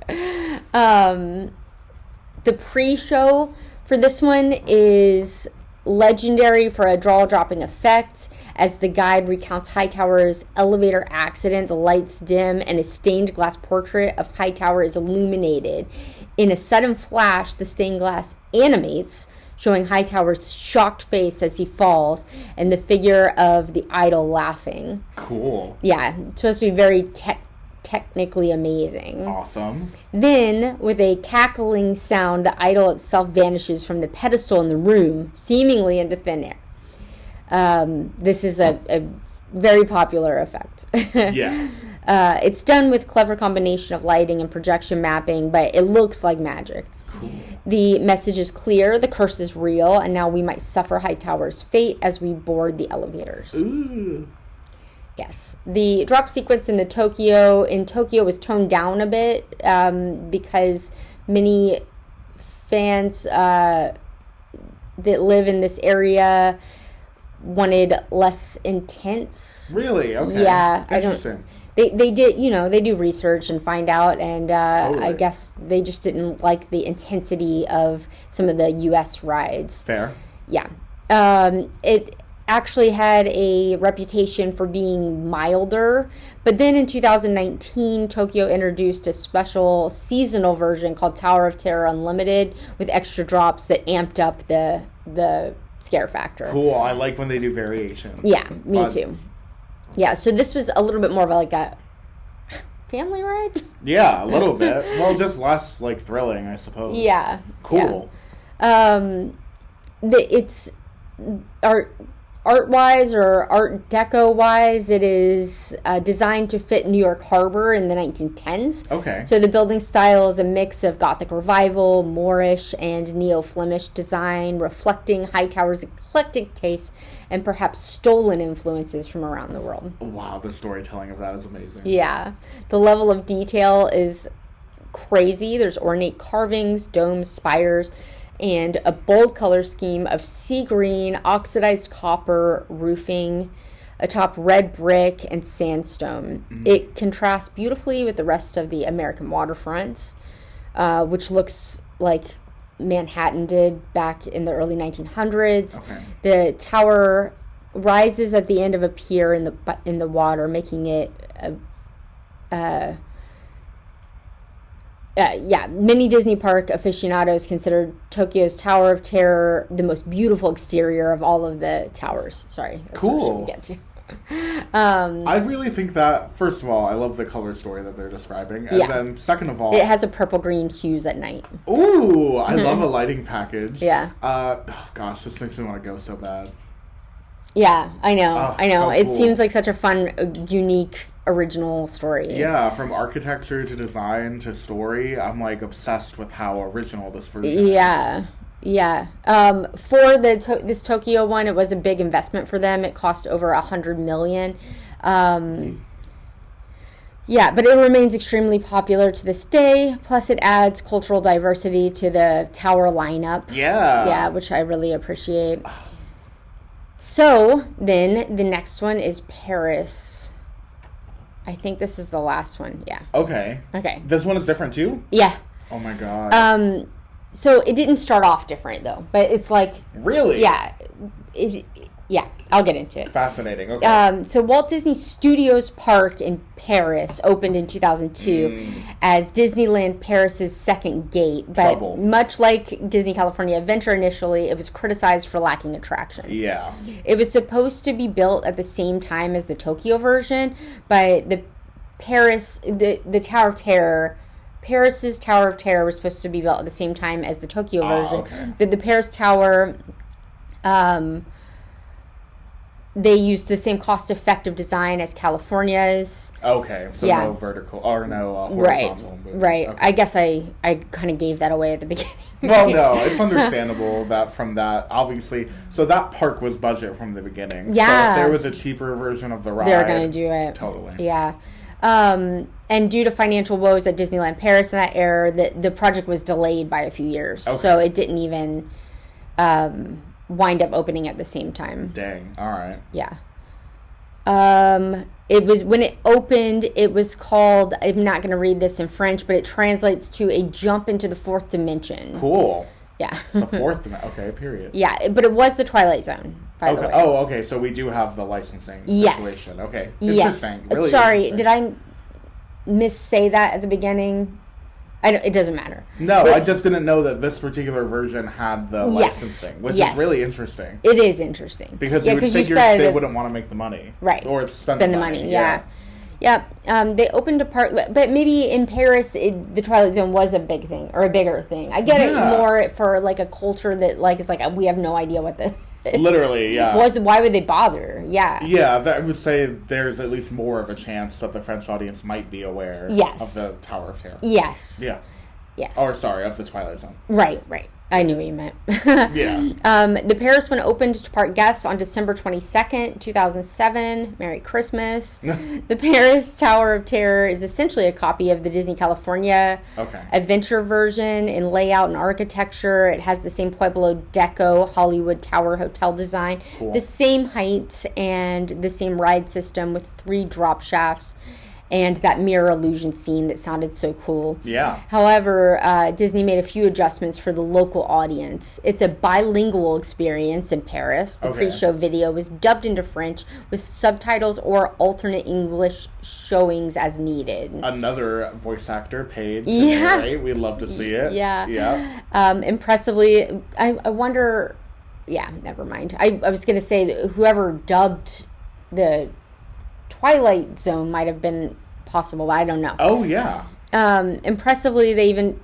The pre-show for this one is legendary for a jaw-dropping effect. As the guide recounts Hightower's elevator accident, the lights dim, and a stained glass portrait of Hightower is illuminated. In a sudden flash, the stained glass animates, showing Hightower's shocked face as he falls, and the figure of the idol laughing. Cool. Yeah, it's supposed to be very technically amazing. Awesome. Then, with a cackling sound, the idol itself vanishes from the pedestal in the room, seemingly into thin air. This is a very popular effect. Yeah. It's done with clever combination of lighting and projection mapping, but it looks like magic. Cool. The message is clear, the curse is real, and now we might suffer Hightower's fate as we board the elevators. Ooh. Yes. The drop sequence in Tokyo was toned down a bit because many fans that live in this area wanted less intense. Really? Okay. Yeah. Interesting. They did, they do research and find out, and Totally. I guess they just didn't like the intensity of some of the U.S. rides. Fair. Yeah. It actually had a reputation for being milder, but then in 2019, Tokyo introduced a special seasonal version called Tower of Terror Unlimited with extra drops that amped up the scare factor. Cool. I like when they do variations. Yeah, me too. Yeah, so this was a little bit more of a family ride? Yeah, a little bit. Well, just less thrilling, I suppose. Yeah. Cool. Yeah. It's art-wise or Art Deco-wise, it is designed to fit New York Harbor in the 1910s. Okay. So the building style is a mix of Gothic Revival, Moorish, and Neo-Flemish design, reflecting Hightower's eclectic taste and perhaps stolen influences from around the world. Wow, the storytelling of that is amazing. Yeah. The level of detail is crazy. There's ornate carvings, domes, spires, and a bold color scheme of sea green, oxidized copper roofing, atop red brick and sandstone. Mm-hmm. It contrasts beautifully with the rest of the American waterfront, which looks like Manhattan did back in the early 1900s. Okay. The tower rises at the end of a pier in the water, making it many Disney park aficionados consider Tokyo's Tower of Terror the most beautiful exterior of all of the towers. Sorry, that's cool. What get to. I really think that, first of all, I love the color story that they're describing, and then second of all, it has a purple-green hues at night. Ooh, I love a lighting package. Yeah. Oh gosh, this makes me want to go so bad. Yeah, I know. Oh, it cool. seems like such a fun, unique, original story. Yeah, from architecture to design to story, I'm obsessed with how original this version is. Yeah. For this Tokyo one, it was a big investment for them. It cost over $100 million. Yeah, but it remains extremely popular to this day. Plus, it adds cultural diversity to the tower lineup. Yeah, which I really appreciate. So, then, the next one is Paris. I think this is the last one, yeah. Okay. This one is different, too? Yeah. Oh, my God. So, it didn't start off different, though. But it's Really? Yeah. I'll get into it. Fascinating, okay. So, Walt Disney Studios Park in Paris opened in 2002 as Disneyland Paris's second gate. But much like Disney California Adventure initially, it was criticized for lacking attractions. Yeah. It was supposed to be built at the same time as the Tokyo version, but the Tower of Terror... Paris's Tower of Terror was supposed to be built at the same time as the Tokyo version. Okay. The Paris Tower they used the same cost-effective design as California's. Okay, so no vertical or no horizontal movement. Right. Okay. I guess I kind of gave that away at the beginning. Well, no, it's understandable that from that, obviously, so that park was budget from the beginning. Yeah. So if there was a cheaper version of the ride, they're going to do it. Totally. Yeah. And due to financial woes at Disneyland Paris in that era, the project was delayed by a few years. Okay. So it didn't even wind up opening at the same time. Dang. All right. Yeah. It was, when it opened, it was called, I'm not going to read this in French, but it translates to a jump into the fourth dimension. Cool. Yeah. The fourth dimension. Okay, period. Yeah, but it was the Twilight Zone, by the way. Oh, okay. So we do have the licensing situation. Okay. Interesting. Yes. Really Sorry, interesting. did I missay that at the beginning? It doesn't matter. No, I just didn't know that this particular version had the licensing, which is really interesting. It is interesting. Because you would figure they wouldn't want to make the money. Right. Or spend the money. Yeah. They opened a park, but maybe in Paris, the Twilight Zone was a big thing, or a bigger thing. I get it more for, like, a culture that, like, is like, we have no idea what the... Literally, yeah. Why would they bother? Yeah. Yeah, I would say there's at least more of a chance that the French audience might be aware of the Tower of Terror. Yes. Yeah. Yes. Or, sorry, of the Twilight Zone. Right. I knew what you meant. Yeah. The Paris one opened to park guests on December 22nd, 2007. Merry Christmas. The Paris Tower of Terror is essentially a copy of the Disney California adventure version in layout and architecture. It has the same Pueblo Deco Hollywood Tower Hotel design, the same heights, and the same ride system with 3 drop shafts. And that mirror illusion scene that sounded so cool. Yeah. However, Disney made a few adjustments for the local audience. It's a bilingual experience in Paris. The pre-show video was dubbed into French with subtitles or alternate English showings as needed. Another voice actor paid to narrate. We'd love to see it. Yeah. Impressively, I wonder... Yeah, never mind. I was going to say that whoever dubbed the Twilight Zone might have been possible, but I don't know. Oh, yeah. Impressively, they even...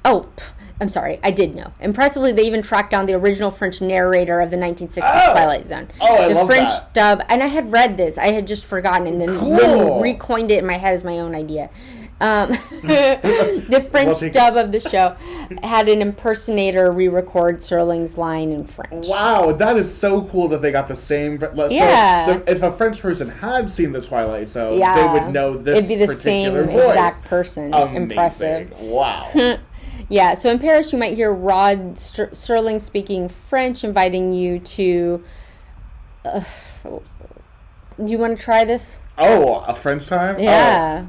I'm sorry, I did know. Impressively, they even tracked down the original French narrator of the 1960s Twilight Zone. Oh, I love French that. dub, and I had read this. I had just forgotten, and then recoined it in my head as my own idea. The French dub of the show had an impersonator re-record Serling's line in French. Wow, that is so cool that they got the same... Yeah. So if a French person had seen the Twilight Zone, they would know this It'd be the particular same voice. exact person. Amazing. Impressive. Wow. Yeah, so in Paris, you might hear Rod Serling speaking French, inviting you to... do you want to try this? Oh, a French time? Yeah.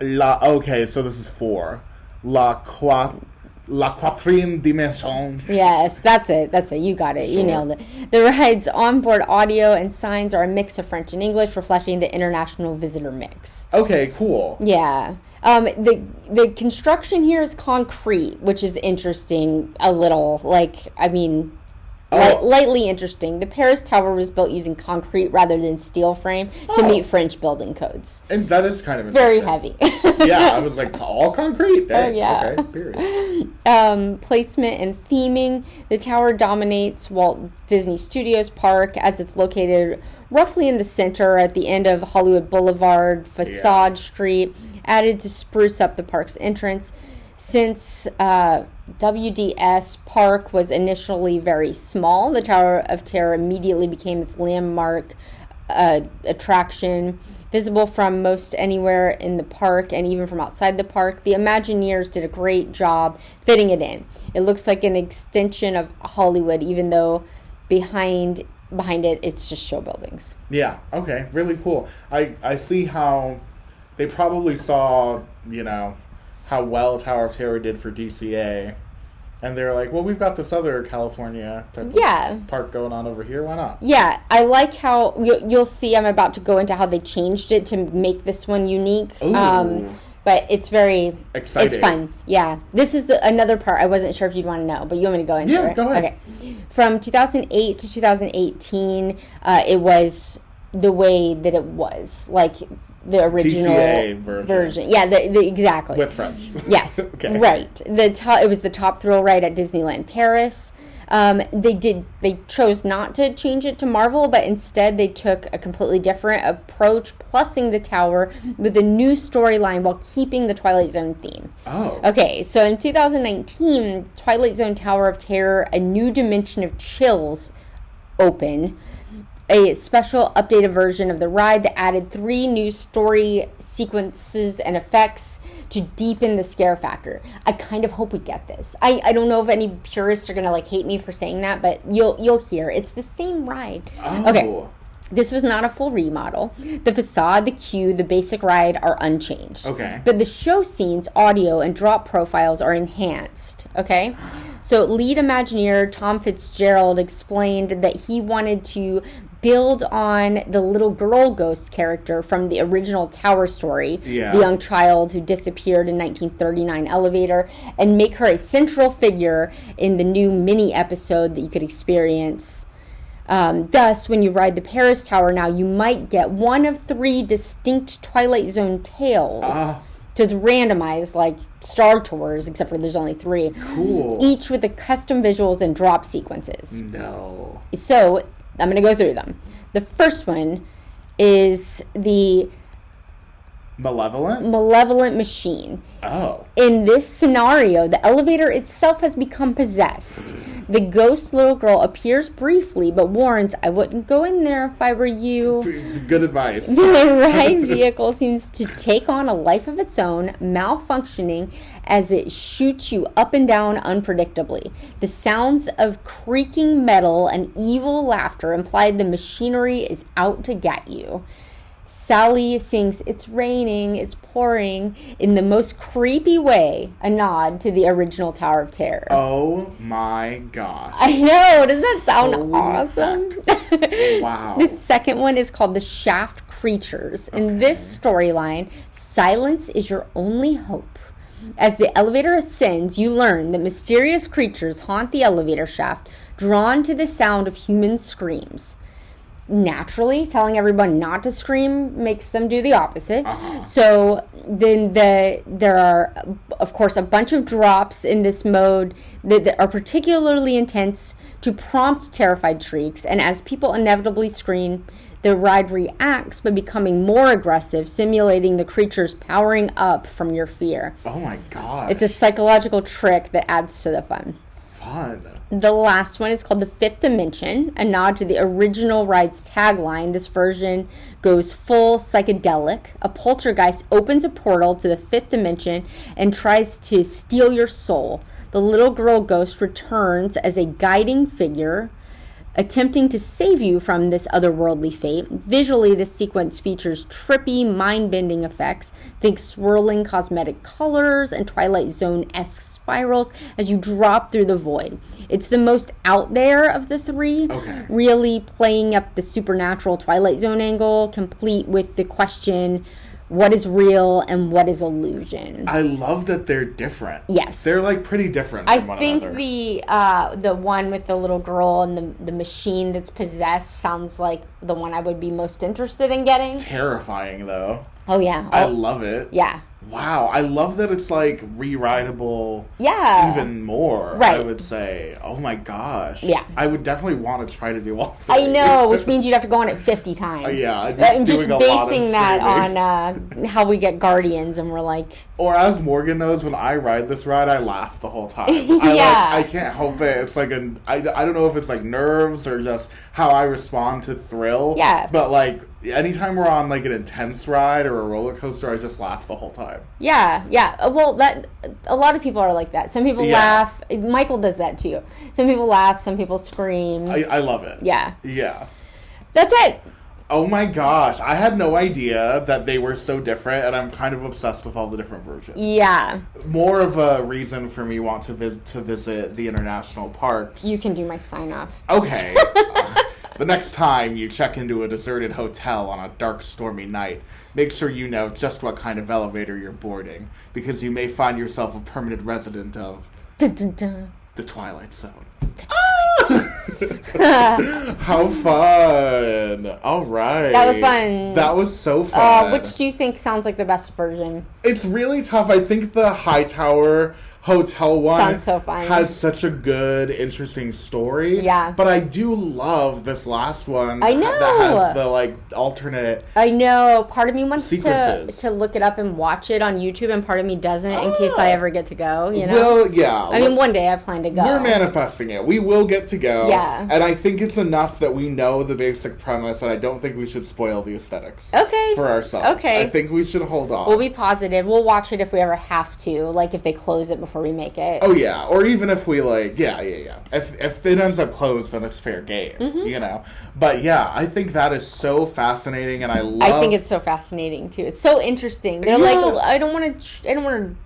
Okay, so this is 4. La quatrième dimension. Yes, that's it. You got it. You nailed it. The ride's onboard audio and signs are a mix of French and English, reflecting the international visitor mix. Okay, cool. Yeah. The construction here is concrete, which is interesting a little. Lightly interesting. The Paris Tower was built using concrete rather than steel frame to meet French building codes. And that is kind of very heavy. Yeah, I was like, all concrete? Dang. Oh, yeah. Okay, period. Placement and theming. The tower dominates Walt Disney Studios Park as it's located roughly in the center at the end of Hollywood Boulevard, Facade Street, added to spruce up the park's entrance. Since WDS Park was initially very small, the Tower of Terror immediately became its landmark attraction, visible from most anywhere in the park and even from outside the park. The Imagineers did a great job fitting it in. It looks like an extension of Hollywood, even though behind it, it's just show buildings. Yeah, okay, really cool. I see how they probably saw, how well Tower of Terror did for DCA. And they're like, well, we've got this other California type of park going on over here. Why not? Yeah, I like how you'll see. I'm about to go into how they changed it to make this one unique. Ooh. But it's very exciting. It's fun. Yeah, this is another part I wasn't sure if you'd want to know, but you want me to go into it? Yeah, go ahead. Okay. From 2008 to 2018, it was the way that it was, like the original DCA version. Yeah, exactly. With French. Yes, Okay. Right. It was the top thrill ride at Disneyland Paris. They chose not to change it to Marvel, but instead they took a completely different approach, plussing the tower with a new storyline while keeping the Twilight Zone theme. Oh. Okay, so in 2019, Twilight Zone Tower of Terror, A New Dimension of Chills open. A special updated version of the ride that added 3 new story sequences and effects to deepen the scare factor. I kind of hope we get this. I don't know if any purists are gonna like hate me for saying that, but you'll hear it's the same ride. Oh. Okay. This was not a full remodel. The facade, the queue, the basic ride are unchanged. Okay. But the show scenes, audio, and drop profiles are enhanced. Okay? So lead Imagineer Tom Fitzgerald explained that he wanted to build on the little girl ghost character from the original Tower story, Yeah. the young child who disappeared in 1939 elevator, and make her a central figure in the new mini episode that you could experience. Thus, when you ride the Paris Tower now, you might get one of 3 distinct Twilight Zone tales. So it's randomized like Star Tours, except for there's only 3. Cool. Each with the custom visuals and drop sequences. No. So I'm going to go through them. The first one is the Malevolent machine. Oh. In this scenario, the elevator itself has become possessed. The ghost little girl appears briefly, but warns, I wouldn't go in there if I were you. Good advice. The ride vehicle seems to take on a life of its own, malfunctioning as it shoots you up and down unpredictably. The sounds of creaking metal and evil laughter imply the machinery is out to get you. Sally sings, "It's raining, it's pouring," in the most creepy way, a nod to the original Tower of Terror. Oh my gosh. I know, doesn't that sound Holy awesome? Wow. The second one is called The Shaft Creatures. In this storyline, silence is your only hope. As the elevator ascends, you learn that mysterious creatures haunt the elevator shaft, drawn to the sound of human screams. Naturally, telling everyone not to scream makes them do the opposite. So then there are, of course, a bunch of drops in this mode that are particularly intense to prompt terrified shrieks. And as people inevitably scream, the ride reacts by becoming more aggressive, simulating the creatures powering up from your fear. Oh my god. It's a psychological trick that adds to the fun. The last one is called The Fifth Dimension, a nod to the original ride's tagline. This version goes full psychedelic. A poltergeist opens a portal to the fifth dimension and tries to steal your soul. The little girl ghost returns as a guiding figure, attempting to save you from this otherworldly fate. Visually, this sequence features trippy, mind-bending effects. Think swirling cosmetic colors and Twilight Zone-esque spirals as you drop through the void. It's the most out there of the 3, really playing up the supernatural Twilight Zone angle, complete with the question, what is real and what is illusion? I love that they're different. Yes. They're like pretty different from one another. I think the one with the little girl and the machine that's possessed sounds like the one I would be most interested in getting. Terrifying though. Oh yeah. I love it. Yeah. Wow, I love that it's like re-rideable even more, right. I would say. Oh my gosh. Yeah. I would definitely want to try to do all 3. I know, which means you'd have to go on it 50 times. Yeah. I'm just basing that on how we get Guardians, and we're like... Or as Morgan knows, when I ride this ride, I laugh the whole time. I can't help it. It's like I don't know if it's like nerves or just how I respond to thrill. Yeah. But like anytime we're on like an intense ride or a roller coaster, I just laugh the whole time. Yeah. Well, that a lot of people are like that. Some people laugh. Michael does that too. Some people laugh. Some people scream. I love it. Yeah. Yeah. That's it. Oh my gosh, I had no idea that they were so different, and I'm kind of obsessed with all the different versions. Yeah. More of a reason for me to visit the international parks. You can do my sign-off. Okay. The next time you check into a deserted hotel on a dark, stormy night, make sure you know just what kind of elevator you're boarding, because you may find yourself a permanent resident of Dun, dun, dun. the Twilight Zone. How fun! All right, That was fun. That was so fun. Which do you think sounds like the best version? It's really tough. I think the high tower hotel one Sounds so fun. has such a good, interesting story. Yeah. But I do love this last one. I know. That has the, like, alternate I know. Part of me wants sequences. to look it up and watch it on YouTube, and part of me doesn't in case I ever get to go, you know? Well, yeah. I mean, one day I plan to go. We're manifesting it. We will get to go. Yeah. And I think it's enough that we know the basic premise, and I don't think we should spoil the aesthetics. Okay. For ourselves. Okay. I think we should hold on. We'll be positive. We'll watch it if we ever have to, like if they close it before we make it. Oh, yeah. Or even if we, like, yeah. If it ends up closed, then it's fair game, you know? But, yeah, I think that is so fascinating, and I think it's so fascinating, too. It's so interesting. They're like, I don't want to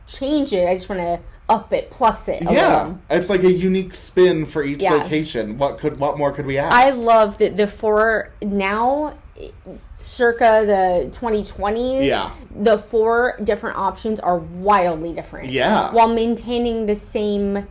change it. I just want to up it, plus it a little. It's like a unique spin for each location. What more could we ask? I love that the four now, circa the 2020s, the 4 different options are wildly different. Yeah. While maintaining the same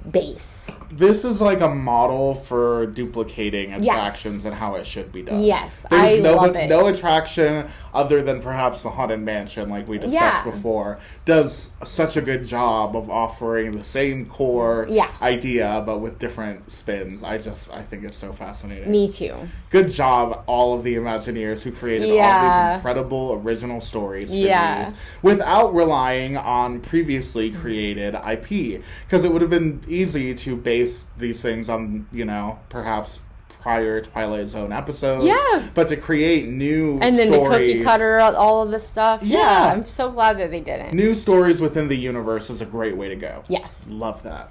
base. This is like a model for duplicating attractions and how it should be done. Yes, There's love it. No attraction other than perhaps the Haunted Mansion, like we discussed before, does such a good job of offering the same core idea, but with different spins. I think it's so fascinating. Me too. Good job, all of the Imagineers who created all these incredible original stories for these, without relying on previously created IP. Because it would have been easy to base these things on, you know, perhaps prior Twilight Zone episodes. Yeah. But to create new and then stories, the cookie cutter, all of this stuff. Yeah. I'm so glad that they did it. New stories within the universe is a great way to go. Yeah. Love that.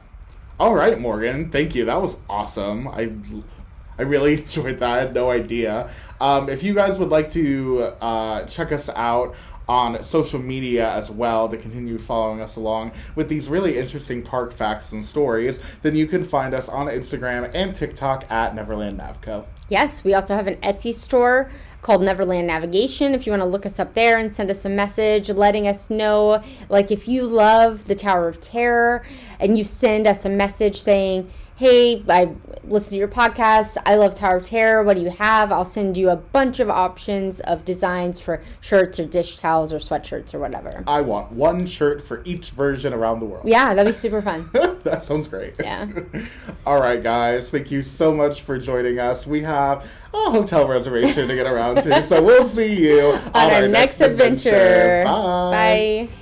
All right, Morgan. Thank you. That was awesome. I really enjoyed that. I had no idea. If you guys would like to check us out on social media as well to continue following us along with these really interesting park facts and stories, then you can find us on Instagram and TikTok at Neverland Navco. Yes, we also have an Etsy store called Neverland Navigation. If you want to look us up there and send us a message letting us know, like if you love the Tower of Terror and you send us a message saying, hey, I listen to your podcast, I love Tower of Terror, what do you have? I'll send you a bunch of options of designs for shirts or dish towels or sweatshirts or whatever. I want one shirt for each version around the world. Yeah, that'd be super fun. That sounds great. Yeah. All right, guys. Thank you so much for joining us. We have a hotel reservation to get around to, so we'll see you on our next adventure. Bye. Bye.